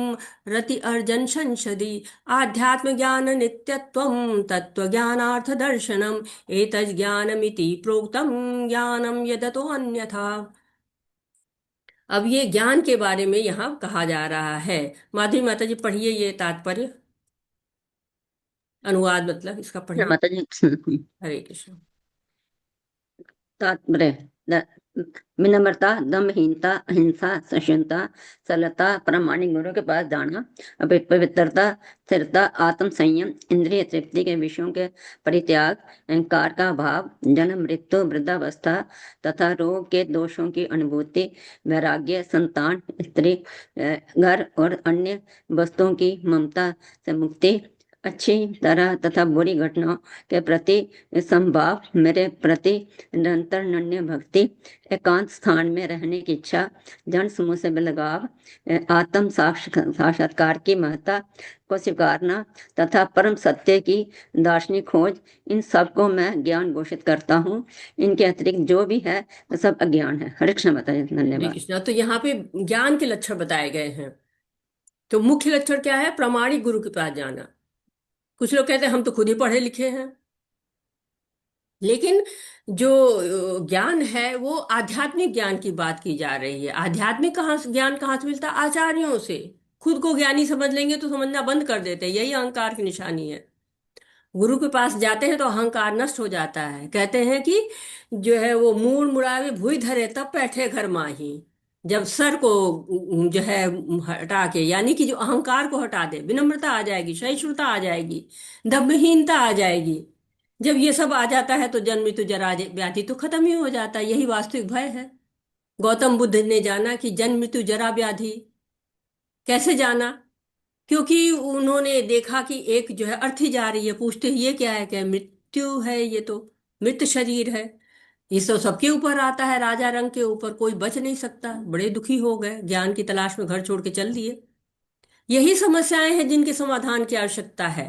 रति अर्जन संसदि आध्यात्म ज्ञान नित्यत्वं तत्त्वज्ञानार्थ दर्शनम् एतज्ज्ञानमिति प्रोक्तं ज्ञानं यदतो अन्यथा। अब ये ज्ञान के बारे में यहाँ कहा जा रहा है। माधुरी माता जी पढ़िए ये तात्पर्य, अनुवाद मतलब इसका पढ़िए। माता जी। हरे कृष्ण। तात्पर्य। विनम्रता दमहीनता अहिंसा सहिष्णुता सरलता प्रामाणिक गुरु के पास जाना पवित्रता स्थिरता आत्म संयम इंद्रिय तृप्ति के विषयों के परित्याग अहंकार का अभाव जन्म मृत्यु वृद्धावस्था तथा रोग के दोषों की अनुभूति वैराग्य संतान स्त्री घर और अन्य वस्तुओं की ममता से मुक्ति अच्छी तरह तथा बुरी घटनाओं के प्रति संभाव मेरे प्रति निरंतर नन्य भक्ति एकांत स्थान में रहने की इच्छा जन समूह से लगाव आत्म साक्षात्कार की महत्ता को स्वीकारना तथा परम सत्य की दार्शनिक खोज, इन सब को मैं ज्ञान घोषित करता हूँ। इनके अतिरिक्त जो भी है वो सब अज्ञान है। हरे कृष्ण माता जी। हरे धन्यवाद। कृष्णा। तो यहाँ पे ज्ञान के लक्षण बताए गए हैं। तो मुख्य लक्षण क्या है? प्रामाणिक गुरु के पास जाना। कुछ लोग कहते हैं हम तो खुद ही पढ़े लिखे हैं, लेकिन जो ज्ञान है वो आध्यात्मिक ज्ञान की बात की जा रही है। आध्यात्मिक ज्ञान कहाँ से मिलता है? आचार्यों से। खुद को ज्ञानी समझ लेंगे तो समझना बंद कर देते हैं, यही अहंकार की निशानी है। गुरु के पास जाते हैं तो अहंकार नष्ट हो जाता है। कहते हैं कि जो है वो मूड़ मुड़ावे भुइ धरे तब बैठे घर माही। जब सर को जो है हटा के, यानी कि जो अहंकार को हटा दे, विनम्रता आ जाएगी, सहिष्णुता आ जाएगी, दम्भहीनता आ जाएगी। जब ये सब आ जाता है तो जन्म मृत्यु जरा व्याधि तो खत्म ही हो जाता है। यही वास्तविक भय है। गौतम बुद्ध ने जाना कि जन्म मृत्यु जरा व्याधि। कैसे जाना? क्योंकि उन्होंने देखा कि एक जो है अर्थी जा रही है। पूछते ही ये क्या है? क्या मृत्यु है? ये तो मृत शरीर है। ये तो सबके ऊपर आता है, राजा रंग के ऊपर कोई बच नहीं सकता। बड़े दुखी हो गए, ज्ञान की तलाश में घर छोड़ के चल दिए। यही समस्याएं हैं जिनके समाधान की आवश्यकता है।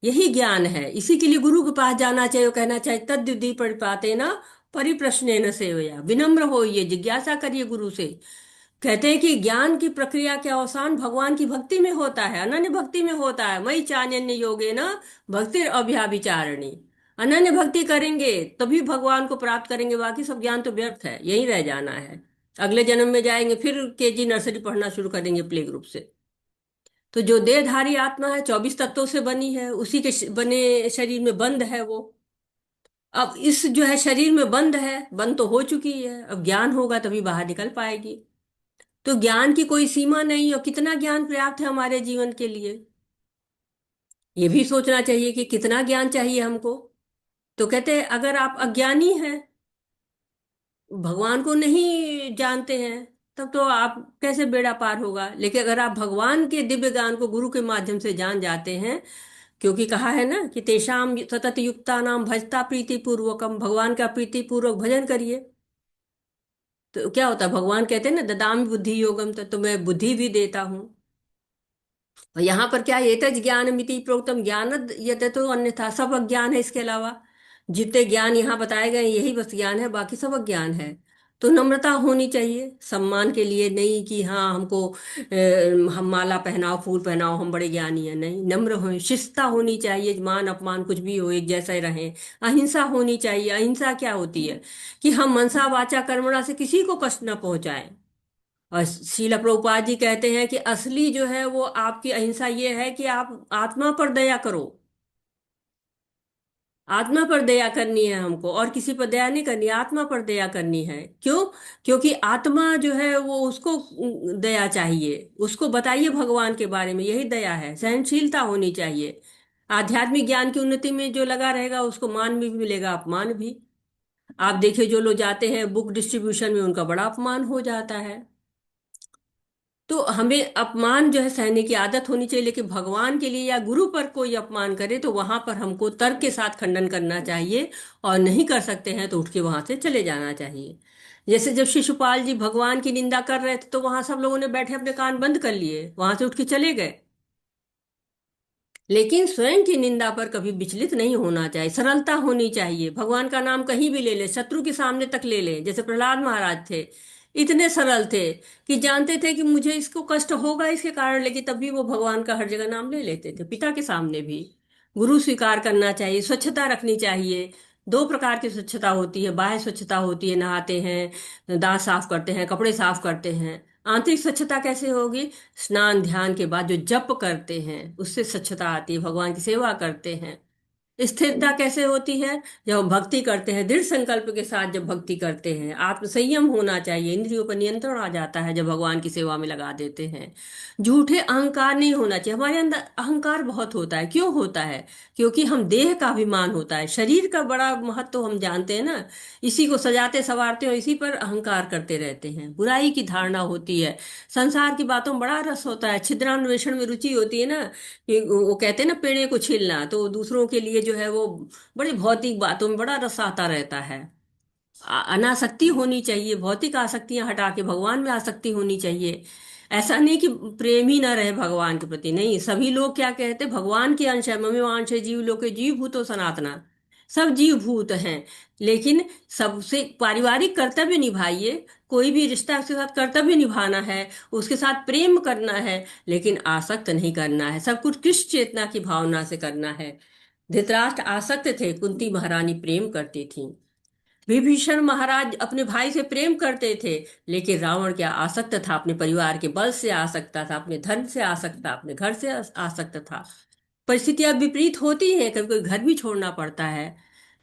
यही ज्ञान है। इसी के लिए गुरु के पास जाना चाहिए। वो कहना चाहिए तद्विधि परिपाते न परिप्रश्नेन सेवया, विनम्र होइए, जिज्ञासा करिए गुरु से। कहते हैं कि ज्ञान की प्रक्रिया के अवसान भगवान की भक्ति में होता है, अनन्य भक्ति में होता है। मयि चान्य योगे न भक्ति अभ्याभिचारिणी। अनन्य भक्ति करेंगे तभी भगवान को प्राप्त करेंगे, बाकी सब ज्ञान तो व्यर्थ है, यही रह जाना है। अगले जन्म में जाएंगे फिर केजी नर्सरी पढ़ना शुरू करेंगे, प्ले ग्रुप से। तो जो देहधारी आत्मा है 24 तत्वों से बनी है, उसी के बने शरीर में बंद है वो। अब इस जो है शरीर में बंद है, बंद तो हो चुकी है, अब ज्ञान होगा तभी बाहर निकल पाएगी। तो ज्ञान की कोई सीमा नहीं, और कितना ज्ञान पर्याप्त है हमारे जीवन के लिए, ये भी सोचना चाहिए कि कितना ज्ञान चाहिए हमको। तो कहते हैं अगर आप अज्ञानी हैं, भगवान को नहीं जानते हैं, तब तो आप कैसे बेड़ा पार होगा। लेकिन अगर आप भगवान के दिव्य ज्ञान को गुरु के माध्यम से जान जाते हैं, क्योंकि कहा है ना कि तेषाम सतत युक्ता नाम भजता प्रीति पूर्वकम, भगवान का प्रीति पूर्वक भजन करिए। तो क्या होता है, भगवान कहते हैं ना ददामि बुद्धि योगम, तो मैं बुद्धि भी देता हूँ। और यहाँ पर क्या, ये तज ज्ञान मिति प्रोक्तम ज्ञान यत तो अन्यथा, सब अज्ञान है इसके अलावा। जितने ज्ञान यहाँ बताए गए यही बस ज्ञान है, बाकी सब अज्ञान है। तो नम्रता होनी चाहिए, सम्मान के लिए नहीं कि हाँ हमको हम माला पहनाओ फूल पहनाओ हम बड़े ज्ञानी हैं, नहीं, नम्र हो, शिष्टता होनी चाहिए, मान अपमान कुछ भी हो एक जैसे रहें। अहिंसा होनी चाहिए। अहिंसा क्या होती है कि हम मनसा वाचा कर्मणा से किसी को कष्ट न पहुंचाएं। और शीला प्रभुपाद जी कहते हैं कि असली जो है वो आपकी अहिंसा ये है कि आप आत्मा पर दया करो। आत्मा पर दया करनी है हमको, और किसी पर दया नहीं करनी, आत्मा पर दया करनी है। क्यों? क्योंकि आत्मा जो है वो उसको दया चाहिए, उसको बताइए भगवान के बारे में, यही दया है। सहनशीलता होनी चाहिए। आध्यात्मिक ज्ञान की उन्नति में जो लगा रहेगा उसको मान भी मिलेगा, अपमान भी। आप देखिए जो लोग जाते हैं बुक डिस्ट्रीब्यूशन में, उनका बड़ा अपमान हो जाता है। तो हमें अपमान जो है सहने की आदत होनी चाहिए। लेकिन भगवान के लिए या गुरु पर कोई अपमान करे तो वहां पर हमको तर्क के साथ खंडन करना चाहिए, और नहीं कर सकते हैं तो उठ के वहां से चले जाना चाहिए। जैसे जब शिशुपाल जी भगवान की निंदा कर रहे थे तो वहां सब लोगों ने बैठे अपने कान बंद कर लिए, वहां से उठ के चले गए। लेकिन स्वयं की निंदा पर कभी विचलित नहीं होना चाहिए, सरलता होनी चाहिए। भगवान का नाम कहीं भी ले ले, शत्रु के सामने तक ले ले, जैसे प्रहलाद महाराज थे, इतने सरल थे कि जानते थे कि मुझे इसको कष्ट होगा इसके कारण, लेकिन तब भी वो भगवान का हर जगह नाम ले लेते थे, पिता के सामने भी। गुरु स्वीकार करना चाहिए, स्वच्छता रखनी चाहिए। दो प्रकार की स्वच्छता होती है, बाह्य स्वच्छता होती है, नहाते हैं, दांत साफ करते हैं, कपड़े साफ करते हैं। आंतरिक स्वच्छता कैसे होगी? स्नान ध्यान के बाद जो जप करते हैं उससे स्वच्छता आती है, भगवान की सेवा करते हैं। स्थिरता कैसे होती है? जब हम भक्ति करते हैं, दृढ़ संकल्प के साथ जब भक्ति करते हैं। आत्म संयम होना चाहिए, इंद्रियों पर नियंत्रण आ जाता है जब भगवान की सेवा में लगा देते हैं। झूठे अहंकार नहीं होना चाहिए। हमारे अंदर अहंकार बहुत होता है, क्यों होता है? क्योंकि हम देह का अभिमान होता है, शरीर का बड़ा महत्व तो हम जानते हैं ना, इसी को सजाते संवारते हो, इसी पर अहंकार करते रहते हैं, बुराई की धारणा होती है। संसार की बातों में बड़ा रस होता है, छिद्रान्वेषण में रुचि होती है ना, कि वो कहते हैं ना पेड़े को छीलना, तो दूसरों के लिए जो है वो बड़ी भौतिक बातों में बड़ा रस आता रहता है। अनासक्ति होनी चाहिए, भौतिक आसक्तियां हटा के भगवान में आसक्ति होनी चाहिए। ऐसा नहीं कि प्रेम ही ना रहे भगवान के प्रति, नहीं, सभी लोग क्या कहते हैं, भगवान के अंश है, मम्मी अंश है जीव लोग के, जीव भूतो सनातना, सब जीव भूत हैं। लेकिन सबसे पारिवारिक कर्तव्य निभाइए, कोई भी रिश्ता उसके साथ कर्तव्य निभाना है, उसके साथ प्रेम करना है, लेकिन आसक्त नहीं करना है, सब कुछ कृष्ण चेतना की भावना से करना है। धृतराष्ट्र आसक्त थे, कुंती महारानी प्रेम करती थी, विभीषण महाराज अपने भाई से प्रेम करते थे, लेकिन रावण क्या आसक्त था, अपने परिवार के बल से आसक्त था, अपने धन से आसक्त था, अपने घर से आसक्त था। परिस्थितियां विपरीत होती हैं, कभी कोई घर भी छोड़ना पड़ता है,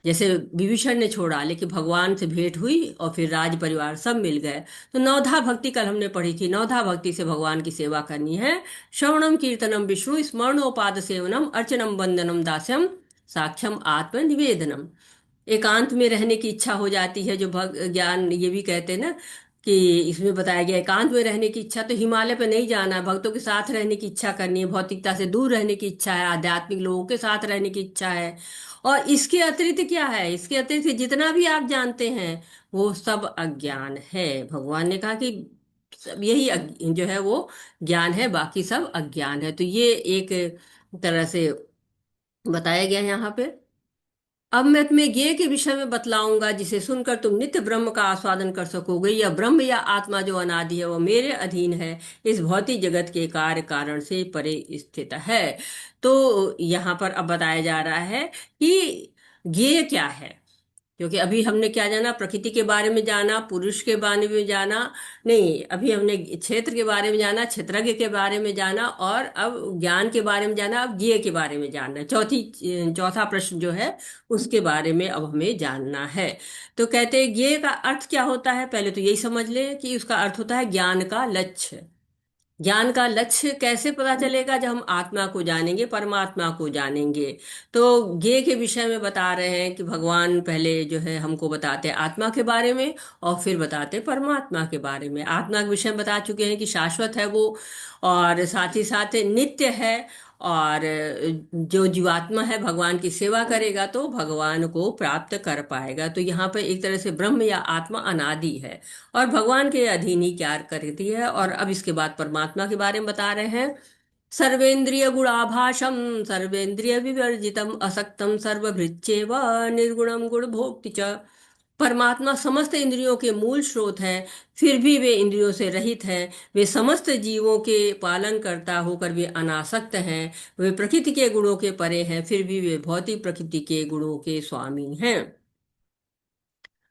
जैसे विभीषण ने छोड़ा, लेकिन भगवान से भेंट हुई और फिर राज परिवार सब मिल गए। तो नवधा भक्ति कल हमने पढ़ी थी, नवधा भक्ति से भगवान की सेवा करनी है। श्रवणम कीर्तनम विष्णु स्मरणोपाद सेवनम अर्चनम वंदनम दास्यम साक्ष्यम आत्म निवेदनम। एकांत में रहने की इच्छा हो जाती है, जो ज्ञान ये भी कहते हैं ना कि इसमें बताया गया एकांत में रहने की इच्छा, तो हिमालय पे नहीं जाना है, भक्तों के साथ रहने की इच्छा करनी है, भौतिकता से दूर रहने की इच्छा है, आध्यात्मिक लोगों के साथ रहने की इच्छा है। और इसके अतिरिक्त क्या है? इसके अतिरिक्त जितना भी आप जानते हैं वो सब अज्ञान है। भगवान ने कहा कि सब यही जो है वो ज्ञान है, बाकी सब अज्ञान है। तो ये एक तरह से बताया गया है यहाँ पे। अब मैं तुम्हें ज्ञेय के विषय में बतलाऊंगा, जिसे सुनकर तुम नित्य ब्रह्म का आस्वादन कर सकोगे। यह ब्रह्म या आत्मा जो अनादि है वो मेरे अधीन है, इस भौतिक जगत के कार्य कारण से परे स्थित है। तो यहाँ पर अब बताया जा रहा है कि ज्ञेय क्या है। क्योंकि अभी हमने क्या जाना, प्रकृति के बारे में जाना, पुरुष के बारे में जाना, नहीं, अभी हमने क्षेत्र के बारे में जाना, क्षेत्रज्ञ के बारे में जाना, और अब ज्ञान के बारे में जाना, अब ज्ञेय के बारे में जानना है। चौथा प्रश्न जो है उसके बारे में अब हमें जानना है। तो कहते हैं ज्ञेय का अर्थ क्या होता है, पहले तो यही समझ ले कि उसका अर्थ होता है ज्ञान का लक्ष्य। ज्ञान का लक्ष्य कैसे पता चलेगा, जब हम आत्मा को जानेंगे, परमात्मा को जानेंगे। तो ज्ञेय के विषय में बता रहे हैं कि भगवान पहले जो है हमको बताते हैं आत्मा के बारे में, और फिर बताते हैं परमात्मा के बारे में। आत्मा के विषय में बता चुके हैं कि शाश्वत है वो, और साथ ही साथ नित्य है। और जो जीवात्मा है भगवान की सेवा करेगा तो भगवान को प्राप्त कर पाएगा। तो यहाँ पर एक तरह से ब्रह्म या आत्मा अनादि है और भगवान के अधीन ही क्या करती है। और अब इसके बाद परमात्मा के बारे में बता रहे हैं। सर्वेंद्रिय गुणाभासम सर्वेंद्रिय विवर्जितम असक्तम सर्वभृच्चेव निर्गुणम गुण भोक्ति च। परमात्मा समस्त इंद्रियों के मूल स्रोत है, फिर भी वे इंद्रियों से रहित हैं। वे समस्त जीवों के पालन करता होकर वे अनासक्त हैं। वे प्रकृति के गुणों के परे हैं, फिर भी वे भौतिक प्रकृति के गुणों के स्वामी हैं।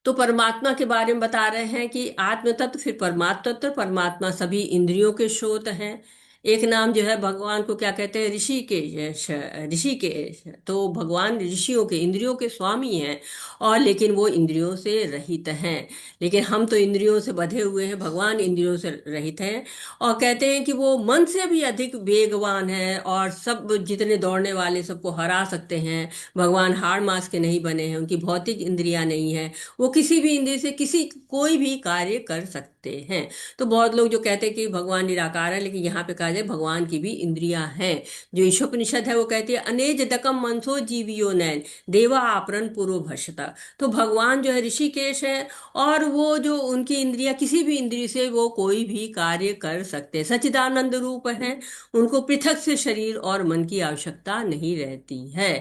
तो परमात्मा के बारे में बता रहे हैं कि आत्म तत्व, फिर परमात्म तत्व। परमात्मा सभी इंद्रियों के स्रोत हैं। एक नाम जो है भगवान को क्या कहते हैं, ऋषिकेश। ऋषिकेश तो भगवान ऋषियों के, इंद्रियों के स्वामी हैं, और लेकिन वो इंद्रियों से रहित हैं। लेकिन हम तो इंद्रियों से बंधे हुए हैं, भगवान इंद्रियों से रहित हैं। और कहते हैं कि वो मन से भी अधिक वेगवान है, और सब जितने दौड़ने वाले सबको हरा सकते हैं। भगवान हाड़ मास के नहीं बने हैं, उनकी भौतिक इंद्रियां नहीं है, वो किसी भी इंद्रिय से किसी कोई भी कार्य कर सकते हैं। तो बहुत लोग जो कहते हैं कि भगवान निराकार है, लेकिन यहाँ पे कहा जाए भगवान की भी इंद्रियां हैं। जो ईशोपनिषद है वो कहती है अनेज दकम मनसो जीवियो नैन देवा आपरन पुरो भषता। तो भगवान जो है ऋषिकेश है, और वो जो उनकी इंद्रियां, किसी भी इंद्रिय से वो कोई भी कार्य कर सकते हैं, सच्चिदानंद रूप है। उनको पृथक से शरीर और मन की आवश्यकता नहीं रहती है।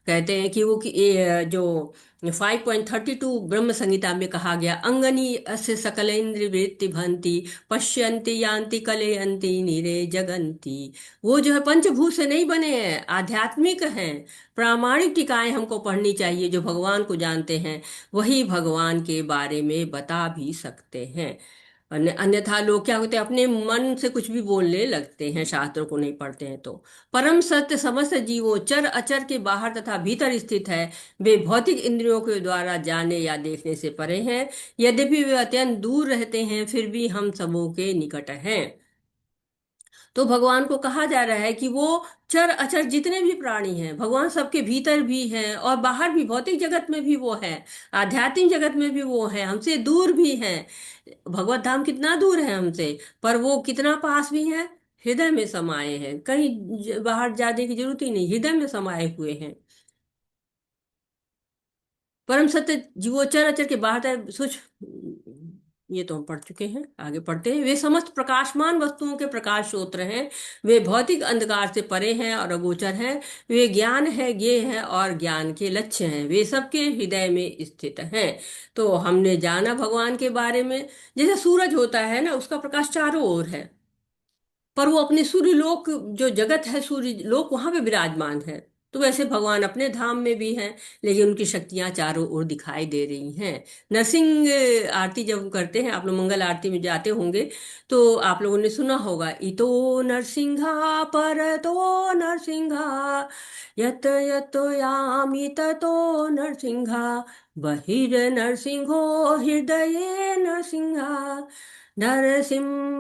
कहते हैं कि वो जो 5.32 ब्रह्म संहिता में कहा गया, अंगनी अस्य सकल इंद्र वृत्ति भंति पश्यन्ति यान्ति कलयन्ति नीरे जगन्ति। वो जो है पंचभूत से नहीं बने हैं, आध्यात्मिक हैं। प्रामाणिक टीकाएं हमको पढ़नी चाहिए। जो भगवान को जानते हैं वही भगवान के बारे में बता भी सकते हैं। अन्यथा लोग क्या होते हैं, अपने मन से कुछ भी बोलने लगते हैं, शास्त्रों को नहीं पढ़ते हैं तो। परम सत्य समस्त जीवों चर अचर के बाहर तथा भीतर स्थित है। वे भौतिक इंद्रियों के द्वारा जाने या देखने से परे हैं। यद्यपि वे अत्यंत दूर रहते हैं, फिर भी हम सबों के निकट हैं। तो भगवान को कहा जा रहा है कि वो चर अचर जितने भी प्राणी हैं, भगवान सबके भीतर भी हैं और बाहर भी, भौतिक जगत में भी वो है, आध्यात्मिक जगत में भी वो है, हमसे दूर भी हैं। भगवत धाम कितना दूर है हमसे, पर वो कितना पास भी है, हृदय में समाये हैं। कहीं बाहर जाने की जरूरत ही नहीं, हृदय में समाये हुए हैं। परम सत्य जीवोचर अचर के बाहर है सोच। ये तो हम पढ़ चुके हैं, आगे पढ़ते हैं। वे समस्त प्रकाशमान वस्तुओं के प्रकाश स्रोत हैं। वे भौतिक अंधकार से परे हैं और अगोचर हैं। वे ज्ञान है, ज्ञेय है और ज्ञान के लक्ष्य हैं। वे सबके हृदय में स्थित हैं। तो हमने जाना भगवान के बारे में। जैसे सूरज होता है ना, उसका प्रकाश चारों ओर है, पर वो अपने सूर्य लोक, जो जगत है सूर्य लोक, वहां पे विराजमान है। तो वैसे भगवान अपने धाम में भी हैं, लेकिन उनकी शक्तियां चारों ओर दिखाई दे रही हैं। नरसिंह आरती जब हम करते हैं, आप लोग मंगल आरती में जाते होंगे, तो आप लोगों ने सुना होगा, इतो नरसिंहा पर तो नरसिंहा यत यत यामि ततो नरसिंहा बहिर नरसिंहो हृदये नरसिंहा नरसिम्हादिशरणं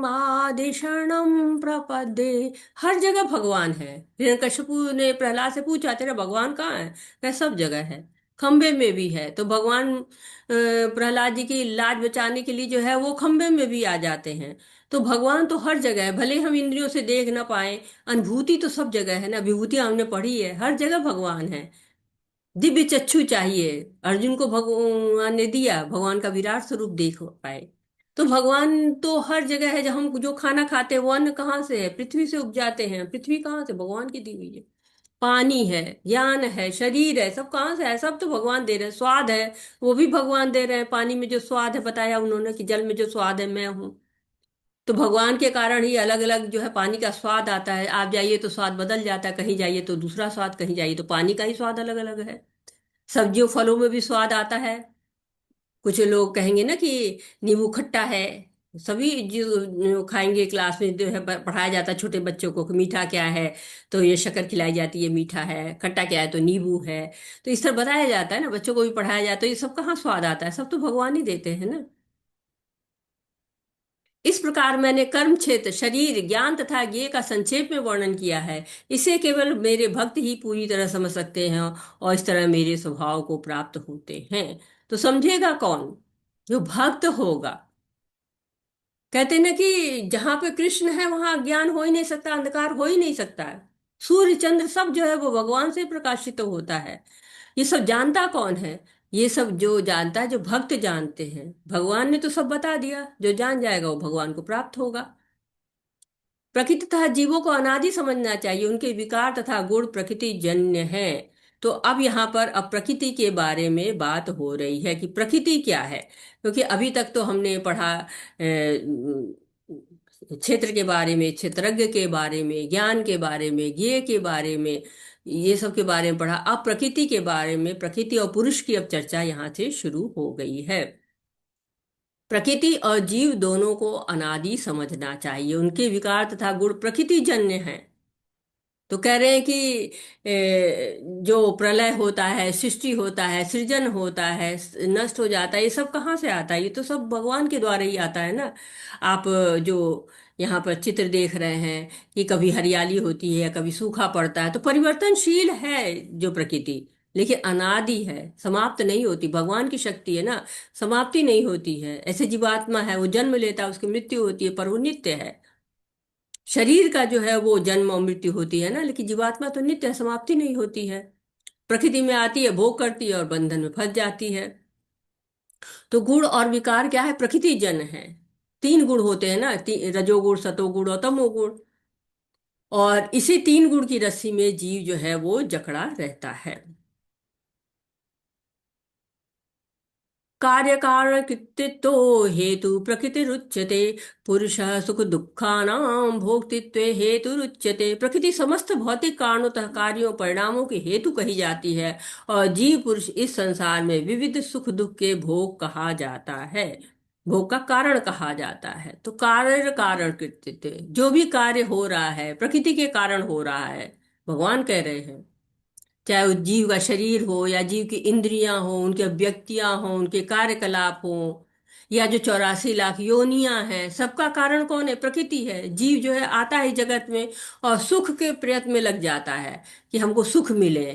प्रपदे। हर जगह भगवान है। हिरण्यकशिपु ने प्रहलाद से पूछा, तेरा भगवान कहाँ है? कहा सब जगह है, खंबे में भी है। तो भगवान प्रहलाद जी की लाज बचाने के लिए जो है वो खंबे में भी आ जाते हैं। तो भगवान तो हर जगह है, भले हम इंद्रियों से देख ना पाए, अनुभूति तो सब जगह है ना। विभूति हमने पढ़ी है, हर जगह भगवान है। दिव्य चक्षु चाहिए, अर्जुन को भगवान ने दिया, भगवान का विराट स्वरूप देख पाए। तो भगवान तो हर जगह है। जब हम जो खाना खाते हैं वो अन्न कहाँ से है? पृथ्वी से उपजाते हैं। पृथ्वी कहाँ से? भगवान की दी हुई है। पानी है, ज्ञान है, शरीर है, सब कहाँ से है? सब तो भगवान दे रहे हैं। स्वाद है, वो भी भगवान दे रहे हैं। पानी में जो स्वाद है, बताया उन्होंने कि जल में जो स्वाद है मैं हूँ। तो भगवान के कारण ही अलग अलग जो है पानी का स्वाद आता है। आप जाइए तो स्वाद बदल जाता है, कहीं जाइए तो दूसरा स्वाद, कहीं जाइए तो पानी का ही स्वाद अलग अलग है। सब्जियों फलों में भी स्वाद आता है। कुछ लोग कहेंगे ना कि नींबू खट्टा है। सभी जो खाएंगे, क्लास में जो है पढ़ाया जाता है छोटे बच्चों को कि मीठा क्या है, तो ये शक्कर खिलाई जाती है, मीठा है। खट्टा क्या है, तो नींबू है। तो इस तरह बताया जाता है ना, बच्चों को भी पढ़ाया जाता है। ये सब कहाँ स्वाद आता है, सब तो भगवान ही देते हैं ना। इस प्रकार मैंने कर्म क्षेत्र, शरीर, ज्ञान तथा ज्ञेय का संक्षेप में वर्णन किया है। इसे केवल मेरे भक्त ही पूरी तरह समझ सकते हैं और इस तरह मेरे स्वभाव को प्राप्त होते हैं। तो समझेगा कौन? जो भक्त होगा। कहते हैं ना कि जहां पे कृष्ण है वहां ज्ञान हो ही नहीं सकता, अंधकार हो ही नहीं सकता है। सूर्य चंद्र सब जो है वो भगवान से प्रकाशित तो होता है। ये सब जानता कौन है? ये सब जो जानता है, जो भक्त जानते हैं। भगवान ने तो सब बता दिया, जो जान जाएगा वो भगवान को प्राप्त होगा। प्रकृति तथा जीवों को अनादि समझना चाहिए, उनके विकार तथा गुण प्रकृति जन्य है। तो अब यहाँ पर अब प्रकृति के बारे में बात हो रही है कि प्रकृति क्या है। क्योंकि अभी तक तो हमने पढ़ा क्षेत्र के बारे में, क्षेत्रज्ञ के बारे में, ज्ञान के बारे में, ज्ञेय के बारे में, ये सब के बारे में पढ़ा। अब प्रकृति के बारे में, प्रकृति और पुरुष की अब चर्चा यहाँ से शुरू हो गई है। प्रकृति और जीव दोनों को अनादि समझना चाहिए, उनके विकार तथा गुण प्रकृति जन्य हैं। तो कह रहे हैं कि जो प्रलय होता है, सृष्टि होता है, सृजन होता है, नष्ट हो जाता है, ये सब कहाँ से आता है? ये तो सब भगवान के द्वारा ही आता है ना। आप जो यहाँ पर चित्र देख रहे हैं कि कभी हरियाली होती है, कभी सूखा पड़ता है, तो परिवर्तनशील है जो प्रकृति, लेकिन अनादि है, समाप्त नहीं होती। भगवान की शक्ति है ना, समाप्ति नहीं होती है। ऐसे जीवात्मा है, वो जन्म लेता है, उसकी मृत्यु होती है, पर वो नित्य है। शरीर का जो है वो जन्म और मृत्यु होती है ना, लेकिन जीवात्मा तो नित्य है, समाप्ति नहीं होती है। प्रकृति में आती है, भोग करती है और बंधन में फंस जाती है। तो गुण और विकार क्या है? प्रकृति जन्य है। तीन गुण होते हैं ना, रजोगुण, सतोगुण और तमोगुण। और इसी तीन गुण की रस्सी में जीव जो है वो जकड़ा रहता है। कार्य कारण कृत्तित्व हेतु प्रकृतिरुच्यते। पुरुष सुख दुखानां भोक्तृत्व हेतुरुच्यते। प्रकृति समस्त भौतिक कारणों तथा कार्यों परिणामों के हेतु कही जाती है, और जीव पुरुष इस संसार में विविध सुख दुख के भोग कहा जाता है, भोग का कारण कहा जाता है। तो कार्य कारण कृत्तित्व, जो भी कार्य हो रहा है प्रकृति के कारण हो रहा है, भगवान कह रहे हैं। चाहे उस जीव का शरीर हो, या जीव की इंद्रियां हो, उनके व्यक्तियां हो, उनके कार्यकलाप हो, या जो 84 लाख योनियां हैं, सबका कारण कौन है? प्रकृति है। जीव जो है आता है जगत में और सुख के प्रयत्न में लग जाता है कि हमको सुख मिले।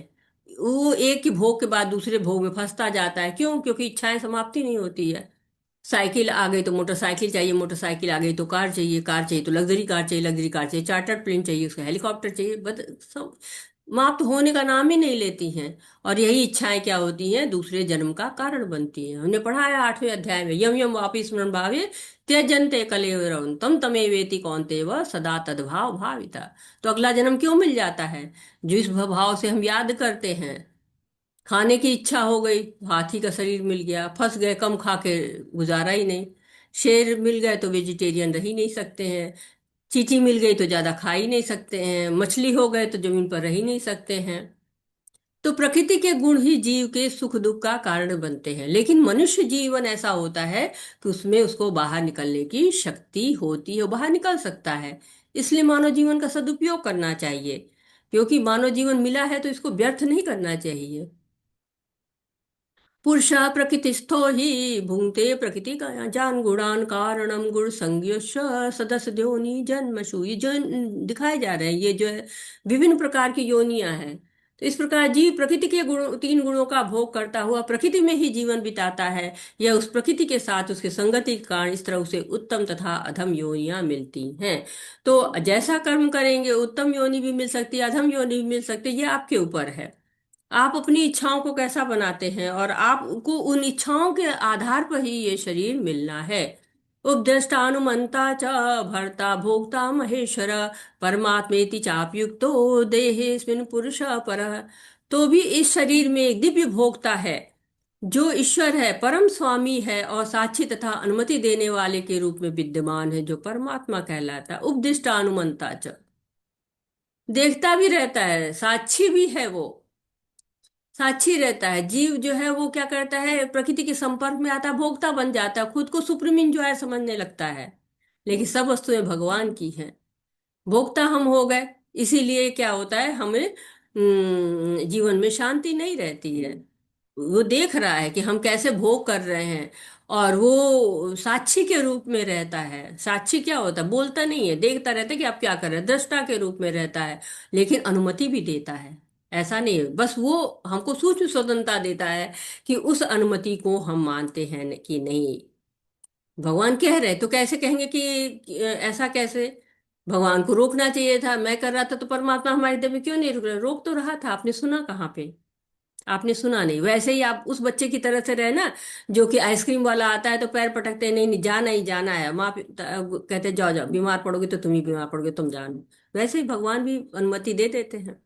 वो एक ही भोग के बाद दूसरे भोग में फंसता जाता है। क्यों? क्योंकि इच्छाएं समाप्ति नहीं होती है। साइकिल आ गई तो मोटरसाइकिल चाहिए, मोटरसाइकिल आ गई तो कार चाहिए, कार चाहिए तो लग्जरी कार चाहिए, लग्जरी कार चाहिए चार्टर्ड प्लेन चाहिए, उसका हेलीकॉप्टर चाहिए। बस सब समाप्त होने का नाम ही नहीं लेती हैं। और यही इच्छाएं क्या होती हैं? दूसरे जन्म का कारण बनती हैं। हमने पढ़ा है 8वें अध्याय में, यम यम वापि स्मरण भावे त्यजन्ते कलेवरं तम तमेवेति कौन्तेव सदा तद्भाव भाविता। तो अगला जन्म क्यों मिल जाता है? जो इस भाव से हम याद करते हैं। खाने की इच्छा हो गई, हाथी का शरीर मिल गया, फंस गए, कम खा के गुजारा ही नहीं। शेर मिल गए तो वेजिटेरियन रह ही नहीं सकते हैं। चींटी मिल गई तो ज्यादा खा ही नहीं सकते हैं। मछली हो गए तो जमीन पर रह ही नहीं सकते हैं। तो प्रकृति के गुण ही जीव के सुख दुख का कारण बनते हैं। लेकिन मनुष्य जीवन ऐसा होता है कि उसमें उसको बाहर निकलने की शक्ति होती है, वो बाहर निकल सकता है। इसलिए मानव जीवन का सदुपयोग करना चाहिए, क्योंकि मानव जीवन मिला है तो इसको व्यर्थ नहीं करना चाहिए। पुरुष प्रकृतिस्थो ही भुंक्ते प्रकृति का जान गुणान कारणम गुण संज्ञ सदस्य योनि जन्मशु। ये जो दिखाए जा रहे हैं, ये जो है विभिन्न प्रकार की योनियां हैं। तो इस प्रकार जीव प्रकृति के गुण, तीन गुणों का भोग करता हुआ प्रकृति में ही जीवन बिताता है, या उस प्रकृति के साथ उसके संगति के कारण इस तरह उसे उत्तम तथा अधम योनियां मिलती हैं। तो जैसा कर्म करेंगे उत्तम योनि भी मिल सकती है, अधम योनि भी मिल सकती है, ये आपके ऊपर है। आप अपनी इच्छाओं को कैसा बनाते हैं, और आपको उन इच्छाओं के आधार पर ही ये शरीर मिलना है। उपद्रष्टानुमंता च भर्ता भोक्ता महेश्वर परमात्मेति चाप्युक्तो देहेस्मिन् पुरुष पर। तो भी इस शरीर में एक दिव्य भोक्ता है, जो ईश्वर है, परम स्वामी है, और साक्षी तथा अनुमति देने वाले के रूप में विद्यमान है, जो परमात्मा कहलाता है। उपदिष्टानुमंता च, देखता भी रहता है, साक्षी भी है वो। साक्षी रहता है। जीव जो है वो क्या करता है, प्रकृति के संपर्क में आता है, भोक्ता बन जाता है, खुद को सुप्रीम इंजॉयर समझने लगता है। लेकिन सब वस्तुएं भगवान की हैं, भोक्ता हम हो गए। इसीलिए क्या होता है, हमें जीवन में शांति नहीं रहती है। वो देख रहा है कि हम कैसे भोग कर रहे हैं, और वो साक्षी के रूप में रहता है। साक्षी क्या होता है, बोलता नहीं है, देखता रहता है कि आप क्या कर रहे हैं, दृष्टा के रूप में रहता है, लेकिन अनुमति भी देता है। ऐसा नहीं है, बस वो हमको सूक्ष्म स्वतंत्रता देता है कि उस अनुमति को हम मानते हैं कि नहीं। भगवान कह रहे तो कैसे कहेंगे कि ऐसा कैसे। भगवान को रोकना चाहिए था, मैं कर रहा था तो परमात्मा हमारे हृदय में क्यों नहीं रुक रहा, रोक तो रहा था, आपने सुना कहाँ पे? आपने सुना नहीं। वैसे ही आप उस बच्चे की तरह से रहे ना, जो कि आइसक्रीम वाला आता है तो पैर पटकते हैं, नहीं नहीं जाना ही जाना है, माँ कहते हैं, जाओ जाओ, बीमार पड़ोगे तो तुम ही बीमार पड़ोगे, तुम जानो। वैसे ही भगवान भी अनुमति दे देते हैं।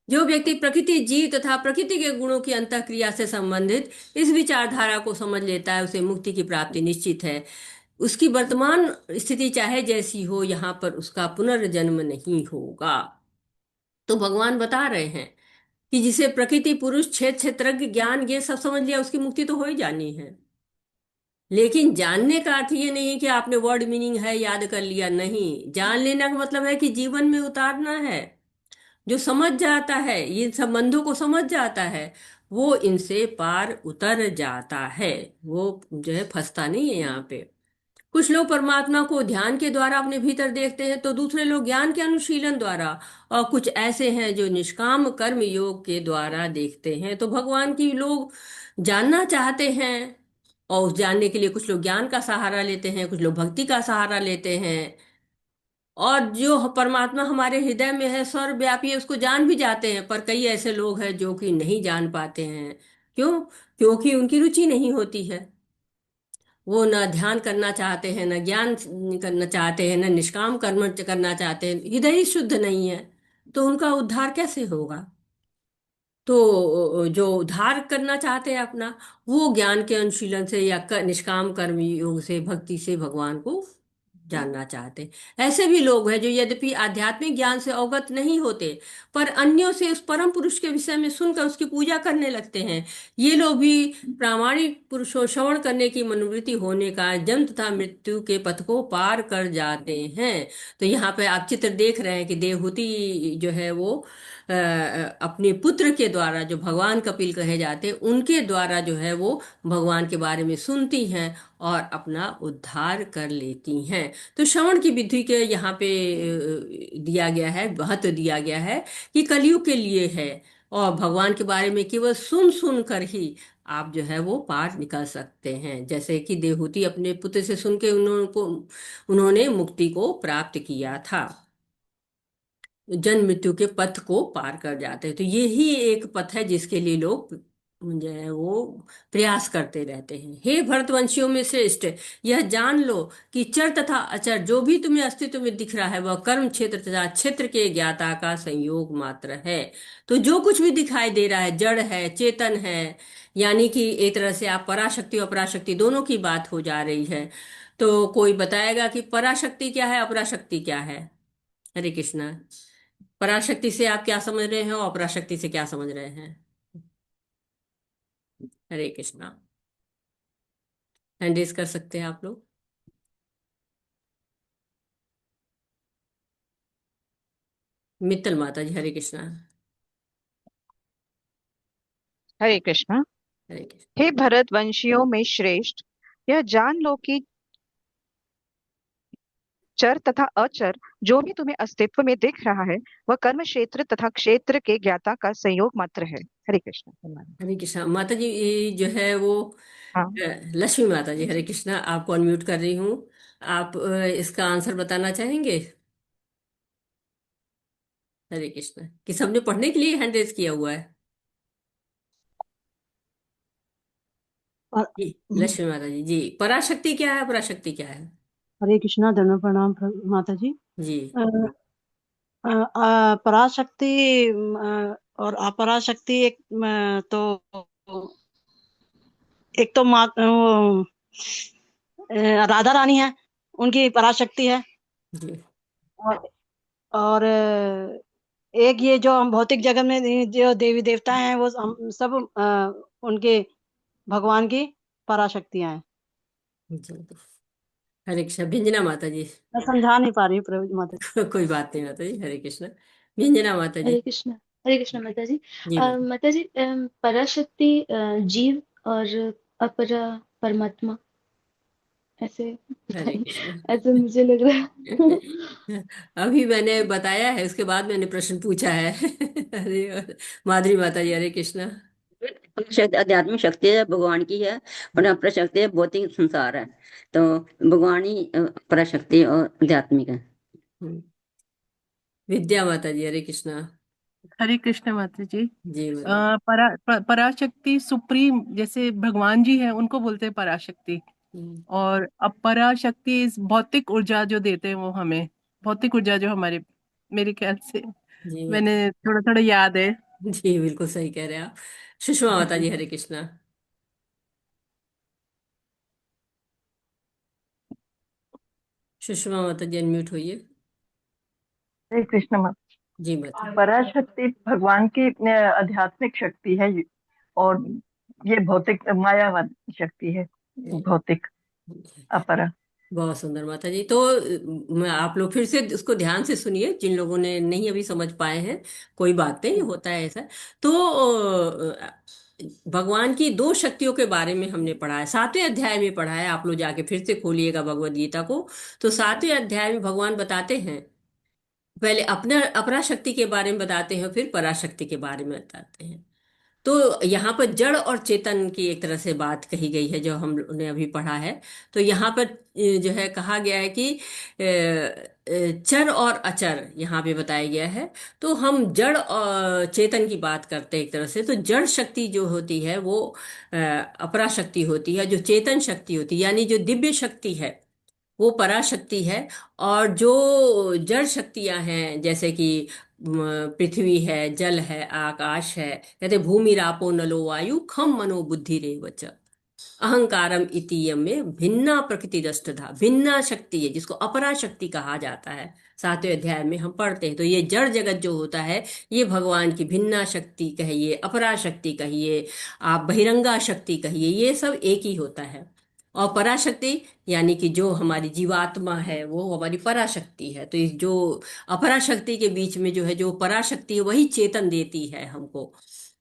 जो व्यक्ति प्रकृति जीव तथा प्रकृति के गुणों की अंतःक्रिया से संबंधित इस विचारधारा को समझ लेता है, उसे मुक्ति की प्राप्ति निश्चित है। उसकी वर्तमान स्थिति चाहे जैसी हो, यहाँ पर उसका पुनर्जन्म नहीं होगा। तो भगवान बता रहे हैं कि जिसे प्रकृति पुरुष क्षेत्र क्षेत्रज्ञ ज्ञान ये सब समझ लिया, उसकी मुक्ति तो हो ही जानी है। लेकिन जानने का अर्थ ये नहीं है कि आपने वर्ड मीनिंग है याद कर लिया, नहीं। जान लेने का मतलब है कि जीवन में उतारना है। जो समझ जाता है, ये संबंधों को समझ जाता है, वो इनसे पार उतर जाता है। वो जो है फंसता नहीं है यहाँ पे। कुछ लोग परमात्मा को ध्यान के द्वारा अपने भीतर देखते हैं, तो दूसरे लोग ज्ञान के अनुशीलन द्वारा, और कुछ ऐसे हैं जो निष्काम कर्म योग के द्वारा देखते हैं। तो भगवान की लोग जानना चाहते हैं, और उस जानने के लिए कुछ लोग ज्ञान का सहारा लेते हैं, कुछ लोग भक्ति का सहारा लेते हैं। और जो परमात्मा हमारे हृदय में है, सर्वव्यापी है, उसको जान भी जाते हैं, पर कई ऐसे लोग हैं जो कि नहीं जान पाते हैं। क्यों? क्योंकि उनकी रुचि नहीं होती है। वो न ध्यान करना चाहते हैं, न ज्ञान करना चाहते हैं, न निष्काम कर्म करना चाहते हैं, हृदय ही शुद्ध नहीं है। तो उनका उद्धार कैसे होगा? तो जो उद्धार करना चाहते हैं अपना, वो ज्ञान के अनुशीलन से या निष्काम कर्म योग से, भक्ति से भगवान को जानना चाहते हैं। ऐसे भी लोग हैं जो यद्यपि आध्यात्मिक ज्ञान से अवगत नहीं होते, पर अन्यों से उस परम पुरुष के विषय में सुनकर उसकी पूजा करने लगते हैं। ये लोग भी प्रामाणिक पुरुषों श्रवण करने की मनोवृत्ति होने का जन्म तथा मृत्यु के पथ को पार कर जाते हैं। तो यहाँ पे आप चित्र देख रहे हैं कि देवहूति जो है वो अपने पुत्र के द्वारा, जो भगवान कपिल कहे जाते हैं, उनके द्वारा जो है वो भगवान के बारे में सुनती हैं और अपना उद्धार कर लेती हैं। तो श्रवण की विधि के यहाँ पे दिया गया है, महत्व दिया गया है कि कलयुग के लिए है, और भगवान के बारे में केवल सुन सुन कर ही आप जो है वो पार निकल सकते हैं। जैसे कि देवहूति अपने पुत्र से सुन के उन्होंने मुक्ति को प्राप्त किया था, जन्म मृत्यु के पथ को पार कर जाते हैं। तो ये ही एक पथ है जिसके लिए लोग जो है वो प्रयास करते रहते हैं। हे भरतवंशियों में श्रेष्ठ, यह जान लो कि चर तथा अचर जो भी तुम्हें अस्तित्व में दिख रहा है, वह कर्म क्षेत्र तथा क्षेत्र के ज्ञाता का संयोग मात्र है। तो जो कुछ भी दिखाई दे रहा है, जड़ है, चेतन है, यानी कि एक तरह से आप पराशक्ति और अपराशक्ति दोनों की बात हो जा रही है। तो कोई बताएगा कि पराशक्ति क्या है, अपराशक्ति क्या है? हरे कृष्णा। पराशक्ति से आप क्या समझ रहे हैं और अपराशक्ति से क्या समझ रहे हैं? हरे कृष्णा। हैंड रेज कर सकते हैं आप लोग। मित्तल माता जी, हरे कृष्णा। हरे कृष्णा। हरे कृष्णा। हे भरत वंशियों में श्रेष्ठ, यह जान लो कि चर तथा अचर जो भी तुम्हें अस्तित्व में दिख रहा है, वह कर्म क्षेत्र तथा क्षेत्र के ज्ञाता का संयोग मात्र है। हरे कृष्णा। धन्यवाद। हरे कृष्णा माता जी, ये जो है वो हाँ। लक्ष्मी माता जी, हरे कृष्णा, आपको अनम्यूट कर रही हूँ। आप इसका आंसर बताना चाहेंगे? हरे कृष्णा। कि सबने पढ़ने के लिए हैंड रेज किया हुआ है? और जी, लक्ष्मी माता जी, जी। पराशक्ति क्या है, अपराशक्ति क्या है? हरे कृष्णा, धन्य प्रणाम माता जी। जी। अ, पराशक्ति और अपराशक्ति तो एक तो राधा रानी है, उनकी पराशक्ति है। जी। और एक ये जो हम भौतिक जगत में जो देवी देवता हैं वो हम सब उनके भगवान की पराशक्तियां हैं। जी। हरे कृष्ण। व्यंजना माता जी। मैं समझा नहीं पा रही हूँ प्रभु माता जी। कोई बात नहीं माता जी, हरे कृष्ण। व्यंजना माता जी। हरे कृष्ण माता जी। जी माता। माता जी, पराशक्ति जीव और अपरा परमात्मा, ऐसे हरे बताइए। कृष्ण। ऐसे मुझे लग रहा है। अभी मैंने बताया है, उसके बाद मैंने प्रश्न पूछा है। हरे माधुरी माता जी, हरे कृष्ण। शक्ति आध्यात्मिक शक्ति है, भगवान की है, और अपराशक्ति है, भौतिक संसार है। तो भगवान ही पराशक्ति और आध्यात्मिक है। हम्म। विद्या माता जी, हरे कृष्ण। हरे कृष्ण माता जी। जी माता। पराशक्ति सुप्रीम, जैसे भगवान जी हैं उनको बोलते हैं पराशक्ति। हम्म। और अपराशक्ति इस भौतिक ऊर्जा जो देते हैं वो हमें, भौतिक ऊर्जा जो हमारे, मेरे ख्याल से जी माता। मैंने थोड़ा थोड़ा याद है। जी बिल्कुल सही कह रहे हैं आप। सुषमा माता जी, हरे कृष्ण। सुषमा माता जी, अनम्यूट होइए। हरे कृष्ण माता। जी माता। पराशक्ति भगवान की आध्यात्मिक शक्ति है, और ये भौतिक मायावाद शक्ति है, भौतिक अपरा। बहुत सुंदर माता जी। तो मैं आप लोग फिर से उसको ध्यान से सुनिए, जिन लोगों ने नहीं अभी समझ पाए हैं। कोई बात नहीं, होता है ऐसा। तो भगवान की दो शक्तियों के बारे में हमने पढ़ा है, 7वें अध्याय में पढ़ा है। आप लोग जाके फिर से खोलिएगा भगवत गीता को। तो 7वें अध्याय में भगवान बताते हैं, पहले अपना अपरा शक्ति के बारे में बताते हैं, फिर पराशक्ति के बारे में बताते हैं। तो यहाँ पर जड़ और चेतन की एक तरह से बात कही गई है, जो हमने अभी पढ़ा है। तो यहाँ पर जो है कहा गया है कि चर और अचर यहाँ पे बताया गया है। तो हम जड़ और चेतन की बात करते हैं एक तरह से। तो जड़ शक्ति जो होती है वो अपरा शक्ति होती है, जो चेतन शक्ति होती है यानी जो दिव्य शक्ति है वो पराशक्ति है। और जो जड़ शक्तियां हैं, जैसे कि पृथ्वी है, जल है, आकाश है, कहते भूमि रापो नलो वायु खम मनो बुद्धि रेवच अहंकारम इतीयम में भिन्ना प्रकृति था। भिन्ना शक्ति है जिसको अपरा शक्ति कहा जाता है, 7वें अध्याय में हम पढ़ते हैं। तो ये जड़ जगत जो होता है, ये भगवान की भिन्ना शक्ति कहिए, अपरा शक्ति कहिए, आप बहिरंगा शक्ति कहिए, ये सब एक ही होता है। और पराशक्ति यानी कि जो हमारी जीवात्मा है वो हमारी पराशक्ति है। तो इस जो अपराशक्ति के बीच में जो है, जो पराशक्ति है, वही चेतन देती है हमको।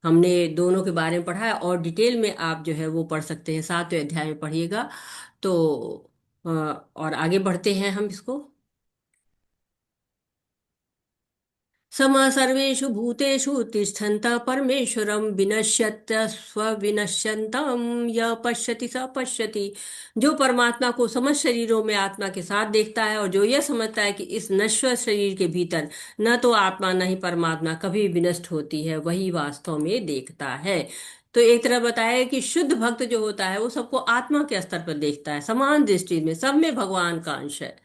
हमने दोनों के बारे में पढ़ा है, और डिटेल में आप जो है वो पढ़ सकते हैं, 7वें अध्याय में पढ़िएगा। तो और आगे बढ़ते हैं हम इसको। सम सर्वेषु भूतेषु तिष्ठन्तः परमेश्वरं विनश्यत स्वविनश्यन्तं यः पश्यति स पश्यति। जो परमात्मा को समस्त शरीरों में आत्मा के साथ देखता है, और जो यह समझता है कि इस नश्वर शरीर के भीतर न तो आत्मा न ही परमात्मा कभी विनष्ट होती है, वही वास्तव में देखता है। तो एक तरह बताया कि शुद्ध भक्त जो होता है वो सबको आत्मा के स्तर पर देखता है, समान दृष्टि में, सब में भगवान का अंश है,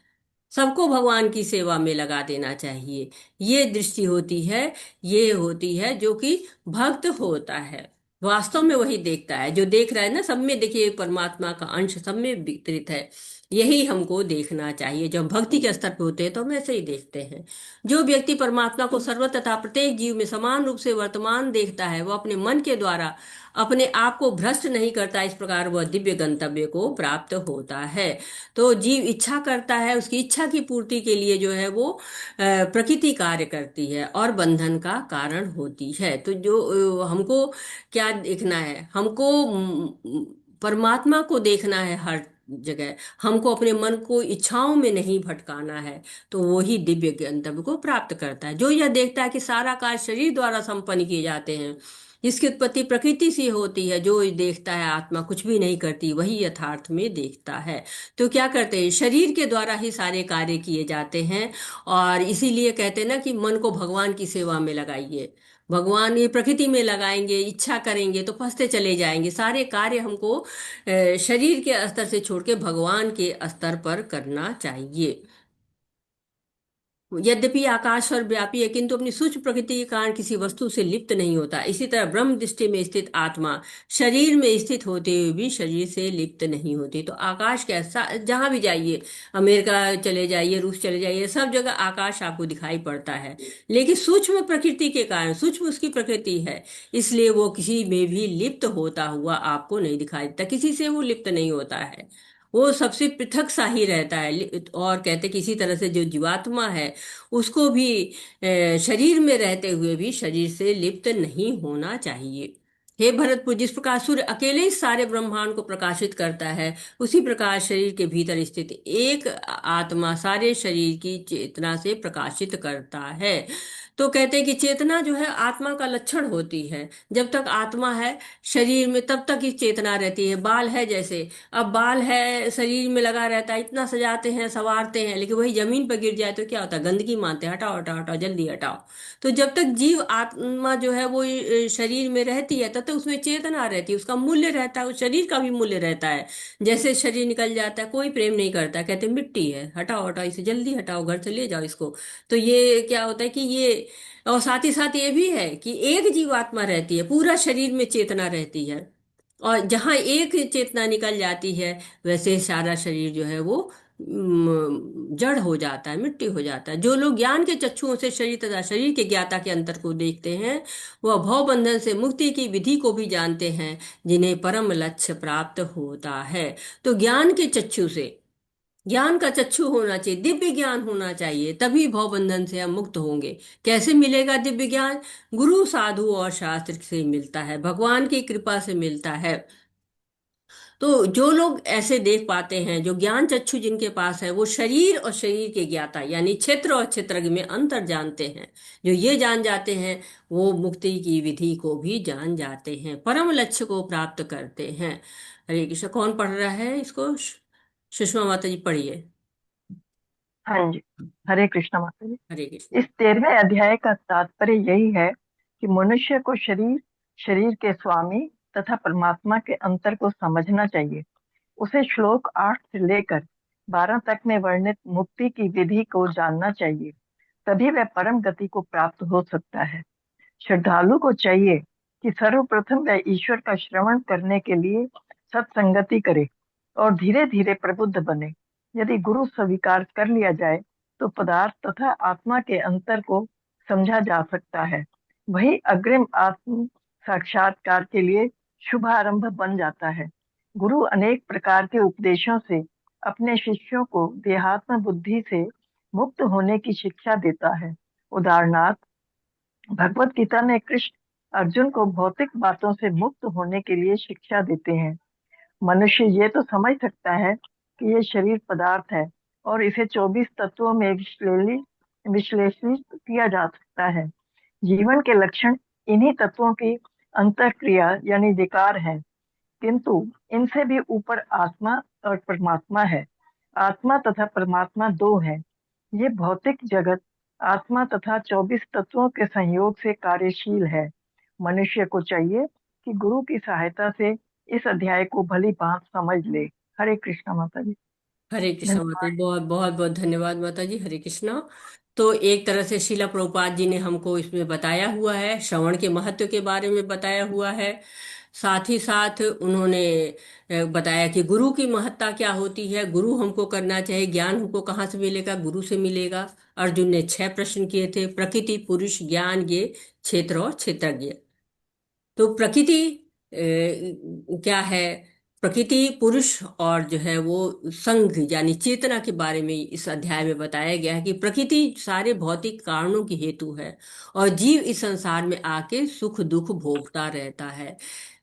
सबको भगवान की सेवा में लगा देना चाहिए। ये दृष्टि होती है, ये होती है जो कि भक्त होता है। वास्तव में वही देखता है, जो देख रहा है ना, सब में देखिए परमात्मा का अंश सब में वितरित है। यही हमको देखना चाहिए। जब हम भक्ति के स्तर पे होते हैं तो हम ऐसे ही देखते हैं। जो व्यक्ति परमात्मा को सर्व तथा प्रत्येक जीव में समान रूप से वर्तमान देखता है, वो अपने मन के द्वारा अपने आप को भ्रष्ट नहीं करता। इस प्रकार वह दिव्य गंतव्य को प्राप्त होता है। तो जीव इच्छा करता है, उसकी इच्छा की पूर्ति के लिए जो है वो प्रकृति कार्य करती है और बंधन का कारण होती है। तो जो हमको क्या देखना है, हमको परमात्मा को देखना है हर जगह। हमको अपने मन को इच्छाओं में नहीं भटकाना है। तो वो ही दिव्य गंतव्य को प्राप्त करता है। जो यह देखता है कि सारा कार्य शरीर द्वारा संपन्न किए जाते हैं, जिसकी उत्पत्ति प्रकृति से होती है, जो देखता है आत्मा कुछ भी नहीं करती, वही यथार्थ में देखता है। तो क्या करते हैं, शरीर के द्वारा ही सारे कार्य किए जाते हैं। और इसीलिए कहते हैं ना कि मन को भगवान की सेवा में लगाइए। भगवान ये प्रकृति में लगाएंगे, इच्छा करेंगे तो फंसते चले जाएंगे। सारे कार्य हमको शरीर के स्तर से छोड़ के भगवान के स्तर पर करना चाहिए। यद्यपि आकाश और व्यापी है, किंतु अपनी सूक्ष्म प्रकृति के कारण किसी वस्तु से लिप्त नहीं होता। इसी तरह ब्रह्म दृष्टि में स्थित आत्मा शरीर में स्थित होते हुए भी शरीर से लिप्त नहीं होती। तो आकाश कैसा, जहां भी जाइए, अमेरिका चले जाइए, रूस चले जाइए, सब जगह आकाश आपको दिखाई पड़ता है। लेकिन सूक्ष्म प्रकृति के कारण, सूक्ष्म उसकी प्रकृति है, इसलिए वो किसी में भी लिप्त होता हुआ आपको नहीं दिखाई देता, किसी से वो लिप्त नहीं होता है, वो सबसे पृथक सा ही रहता है। और कहते कि इसी तरह से जो जीवात्मा है, उसको भी शरीर में रहते हुए भी शरीर से लिप्त नहीं होना चाहिए। हे भरतपुर, जिस प्रकार सूर्य अकेले ही सारे ब्रह्मांड को प्रकाशित करता है, उसी प्रकार शरीर के भीतर स्थित एक आत्मा सारे शरीर की चेतना से प्रकाशित करता है। तो कहते हैं कि चेतना जो है आत्मा का लक्षण होती है। जब तक आत्मा है शरीर में, तब तक ही चेतना रहती है। बाल है जैसे, अब बाल है शरीर में लगा रहता है, इतना सजाते हैं संवारते हैं, लेकिन वही जमीन पर गिर जाए तो क्या होता है, गंदगी मानते हैं, हटाओ हटाओ हटाओ जल्दी हटाओ। तो जब तक जीव आत्मा जो है वो शरीर में रहती है, तब तक उसमें चेतना रहती है, उसका मूल्य रहता है, उस शरीर का भी मूल्य रहता है। जैसे शरीर निकल जाता है, कोई प्रेम नहीं करता, कहते मिट्टी है, हटाओ हटाओ इसे जल्दी हटाओ, घर से ले जाओ इसको। तो ये क्या होता है कि ये, और साथ ही साथ ये भी है कि एक जीवात्मा रहती है, पूरा शरीर में चेतना रहती है, और जहां एक चेतना निकल जाती है, वैसे सारा शरीर जो है वो जड़ हो जाता है, मिट्टी हो जाता है। जो लोग ज्ञान के चक्षुओं से शरीर तथा शरीर के ज्ञाता के अंतर को देखते हैं, वह भव बंधन से मुक्ति की विधि को भी जानते हैं, जिन्हें परम लक्ष्य प्राप्त होता है। तो ज्ञान के चक्षु से, ज्ञान का चक्षु होना चाहिए, दिव्य ज्ञान होना चाहिए, तभी भव बंधन से हम मुक्त होंगे। कैसे मिलेगा दिव्य ज्ञान? गुरु साधु और शास्त्र से मिलता है, भगवान की कृपा से मिलता है। तो जो लोग ऐसे देख पाते हैं, जो ज्ञान चक्षु जिनके पास है, वो शरीर और शरीर के ज्ञाता यानी क्षेत्र और क्षेत्रज्ञ में अंतर जानते हैं। जो ये जान जाते हैं, वो मुक्ति की विधि को भी जान जाते हैं, परम लक्ष्य को प्राप्त करते हैं। हरे कृष्ण। कौन पढ़ रहा है इसको? सुषमा माता जी पढ़िए। हाँ जी, हरे कृष्ण माता जी। हरे कृष्ण। इस 13वें अध्याय का तात्पर्य यही है कि मनुष्य को शरीर, शरीर के स्वामी तथा परमात्मा के अंतर को समझना चाहिए। उसे श्लोक 8 से लेकर 12 तक में वर्णित मुक्ति की विधि को जानना चाहिए, तभी वह परम गति को प्राप्त हो सकता है। श्रद्धालु को चाहिए कि सर्वप्रथम वह ईश्वर का श्रवण करने के लिए सत्संगति करे और धीरे धीरे प्रबुद्ध बने। यदि गुरु स्वीकार कर लिया जाए तो पदार्थ तथा आत्मा के अंतर को समझा जा सकता है। वही अग्रिम आत्म साक्षात्कार के लिए शुभारंभ बन जाता है। गुरु अनेक प्रकार के उपदेशों से अपने शिष्यों को देहात्म बुद्धि से मुक्त होने की शिक्षा देता है। उदाहरणार्थ, भगवत गीता में कृष्ण अर्जुन को भौतिक बातों से मुक्त होने के लिए शिक्षा देते हैं। मनुष्य ये तो समझ सकता है कि ये शरीर पदार्थ है और इसे 24 तत्वों में विश्लेषित किया जा सकता है। जीवन के लक्षण इन्हीं तत्वों की अंतःक्रिया यानी विकार है, किंतु इनसे भी ऊपर आत्मा और परमात्मा है। आत्मा तथा परमात्मा दो है। ये भौतिक जगत आत्मा तथा 24 तत्वों के संयोग से कार्यशील है। मनुष्य को चाहिए कि गुरु की सहायता से इस अध्याय को भली भांति समझ ले। हरे कृष्ण माता जी। हरे कृष्णा माता जी, बहुत बहुत बहुत धन्यवाद माता जी। हरे कृष्णा। तो एक तरह से शिला प्रभुपाद जी ने हमको इसमें बताया हुआ है, श्रवण के महत्व के बारे में बताया हुआ है। साथ ही साथ उन्होंने बताया कि गुरु की महत्ता क्या होती है, गुरु हमको करना चाहिए, ज्ञान हमको कहाँ से मिलेगा, गुरु से मिलेगा। अर्जुन ने 6 प्रश्न किए थे, प्रकृति, पुरुष, ज्ञान, ज्ञेय, क्षेत्र और क्षेत्रज्ञ। तो प्रकृति क्या है? प्रकृति पुरुष और जो है वो संघ यानी चेतना के बारे में इस अध्याय में बताया गया है कि प्रकृति सारे भौतिक कारणों की हेतु है और जीव इस संसार में आके सुख दुख भोगता रहता है।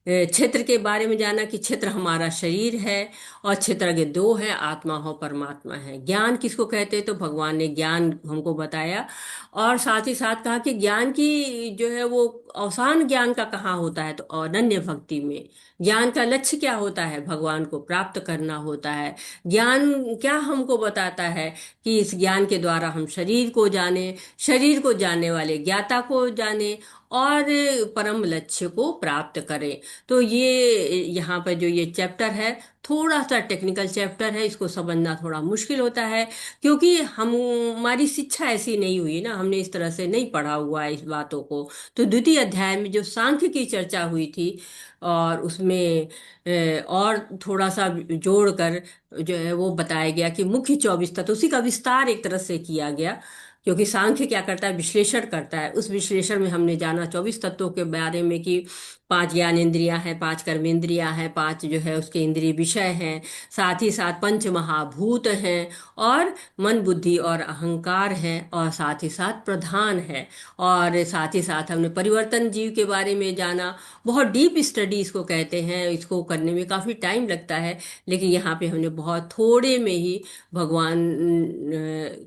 क्षेत्र के बारे में जाना कि क्षेत्र हमारा शरीर है और क्षेत्रज्ञ 2 है, आत्मा हो परमात्मा है। ज्ञान किसको कहते हैं? तो भगवान ने ज्ञान हमको बताया, और साथ ही साथ कहा कि ज्ञान की जो है वो अवसान ज्ञान का कहाँ होता है? तो अनन्य भक्ति में। ज्ञान का लक्ष्य क्या होता है? भगवान को प्राप्त करना होता है। ज्ञान क्या हमको बताता है कि इस ज्ञान के द्वारा हम शरीर को जाने, शरीर को जानने वाले ज्ञाता को जाने और परम लक्ष्य को प्राप्त करें। तो ये यहाँ पर जो ये चैप्टर है, थोड़ा सा टेक्निकल चैप्टर है, इसको समझना थोड़ा मुश्किल होता है, क्योंकि हमारी शिक्षा ऐसी नहीं हुई ना, हमने इस तरह से नहीं पढ़ा हुआ है इस बातों को। तो द्वितीय अध्याय में जो सांख्य की चर्चा हुई थी, और उसमें और थोड़ा सा जोड़कर जो है वो बताया गया कि मुख्य 24 तत्व, उसी का विस्तार एक तरह से किया गया। क्योंकि सांख्य क्या करता है, विश्लेषण करता है। उस विश्लेषण में हमने जाना 24 तत्वों के बारे में कि 5 ज्ञान इंद्रियां हैं, 5 कर्मेंद्रियां हैं, 5 जो है उसके इंद्रिय विषय हैं, साथ ही साथ पंच महाभूत हैं, और मन बुद्धि और अहंकार है, और साथ ही साथ प्रधान है। और साथ ही साथ हमने परिवर्तन जीव के बारे में जाना। बहुत डीप स्टडी इसको कहते हैं, इसको करने में काफ़ी टाइम लगता है, लेकिन यहाँ पे हमने बहुत थोड़े में ही भगवान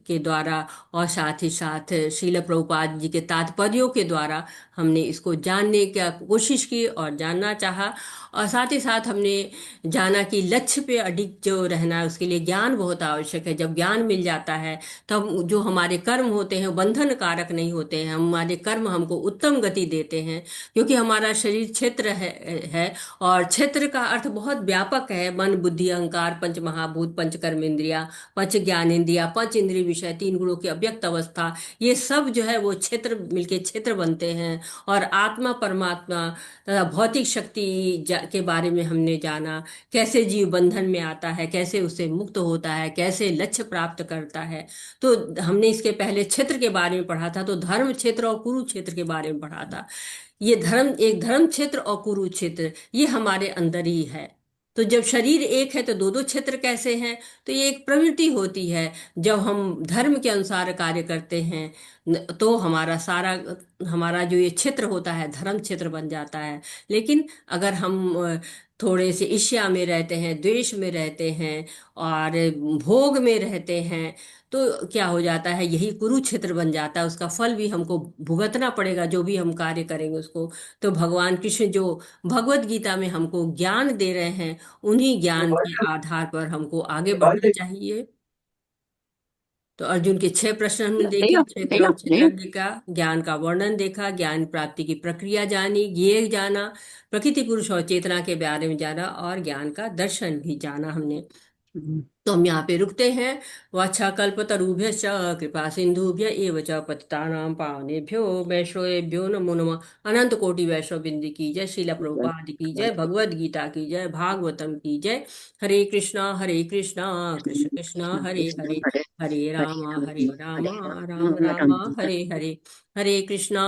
के द्वारा और साथ ही साथ श्रील प्रभुपाद जी के तात्पर्यों के द्वारा हमने इसको जानने की कोशिश की और जानना चाहा। और साथ ही साथ हमने जाना कि लक्ष्य पे अडिग जो रहना है, उसके लिए ज्ञान बहुत आवश्यक है। जब ज्ञान मिल जाता है तब जो हमारे कर्म होते हैं बंधन कारक नहीं होते हैं, हमारे कर्म हमको उत्तम गति देते हैं। क्योंकि हमारा शरीर क्षेत्र है, और क्षेत्र का अर्थ बहुत व्यापक है। मन बुद्धि अहंकार, पंच महाभूत, पंच कर्मेंद्रिया, पंच ज्ञानेंद्रिया, पंच इंद्रिय विषय, 3 गुणों की अव्यक्त अवस्था, ये सब जो है वो क्षेत्र मिलके क्षेत्र बनते हैं। और आत्मा परमात्मा तथा भौतिक शक्ति के बारे में हमने जाना, कैसे जीव बंधन में आता है, कैसे उससे मुक्त होता है, कैसे लक्ष्य प्राप्त करता है। तो हमने इसके पहले क्षेत्र के बारे में पढ़ा था, तो धर्म क्षेत्र और कुरुक्षेत्र के बारे में पढ़ा था। ये धर्म क्षेत्र और कुरुक्षेत्र ये हमारे अंदर ही है। तो जब शरीर एक है तो दो दो क्षेत्र कैसे हैं? तो ये एक प्रवृत्ति होती है। जब हम धर्म के अनुसार कार्य करते हैं तो हमारा जो ये क्षेत्र होता है धर्म क्षेत्र बन जाता है। लेकिन अगर हम थोड़े से ईर्ष्या में रहते हैं, द्वेष में रहते हैं और भोग में रहते हैं, तो क्या हो जाता है, यही कुरुक्षेत्र बन जाता है। उसका फल भी हमको भुगतना पड़ेगा, जो भी हम कार्य करेंगे उसको। तो भगवान कृष्ण जो भगवत गीता में हमको ज्ञान दे रहे हैं, उन्हीं ज्ञान के आधार पर हमको आगे बढ़ना चाहिए। तो अर्जुन के 6 प्रश्न हमने देखे, क्षेत्र और क्षेत्रज्ञ का ज्ञान का वर्णन देखा, ज्ञान प्राप्ति की प्रक्रिया जानी, ज्ञेय जाना, प्रकृति पुरुष और चेतना के बारे में जाना, और ज्ञान का दर्शन भी जाना हमने। तो हम यहाँ पे रुकते हैं। वाछाकल्पतरुभ्यश्च कृपा सिंधुभ्य एव च पतितानां पावनेभ्यो वैष्णवेभ्यो नमो नमः। अनंत कोटि वैष्णव बिंद की जय, श्रील प्रभुपाद की जय, भगवद गीता की जय, भागवतम की जय। हरे कृष्णा कृष्ण कृष्ण हरे हरे, हरे राम राम राम हरे हरे, हरे कृष्णा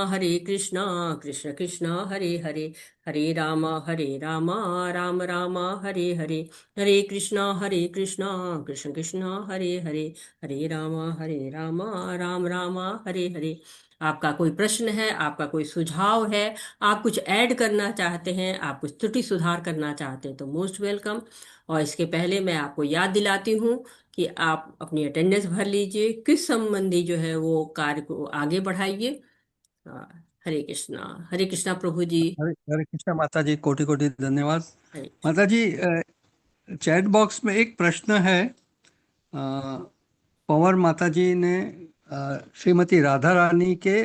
कृष्ण कृष्ण हरे हरे, हरे राम राम राम हरे हरे, हरे कृष्णा कृष्ण कृष्ण हरे हरे, हरे राम राम राम हरे हरे। आपका कोई प्रश्न है, आपका कोई सुझाव है, आप कुछ ऐड करना चाहते हैं, आप कुछ त्रुटि सुधार करना चाहते हैं, तो मोस्ट वेलकम। और इसके पहले मैं आपको याद दिलाती हूँ कि आप अपनी अटेंडेंस भर लीजिए, किस संबंधी जो है वो कार्य को आगे बढ़ाइए। हरे कृष्णा प्रभु जी। हरे हरे कृष्णा माता जी, कोटि कोटि धन्यवाद। हरे माता जी, चैट बॉक्स में एक प्रश्न है। पंवर माता जी ने श्रीमती राधा रानी के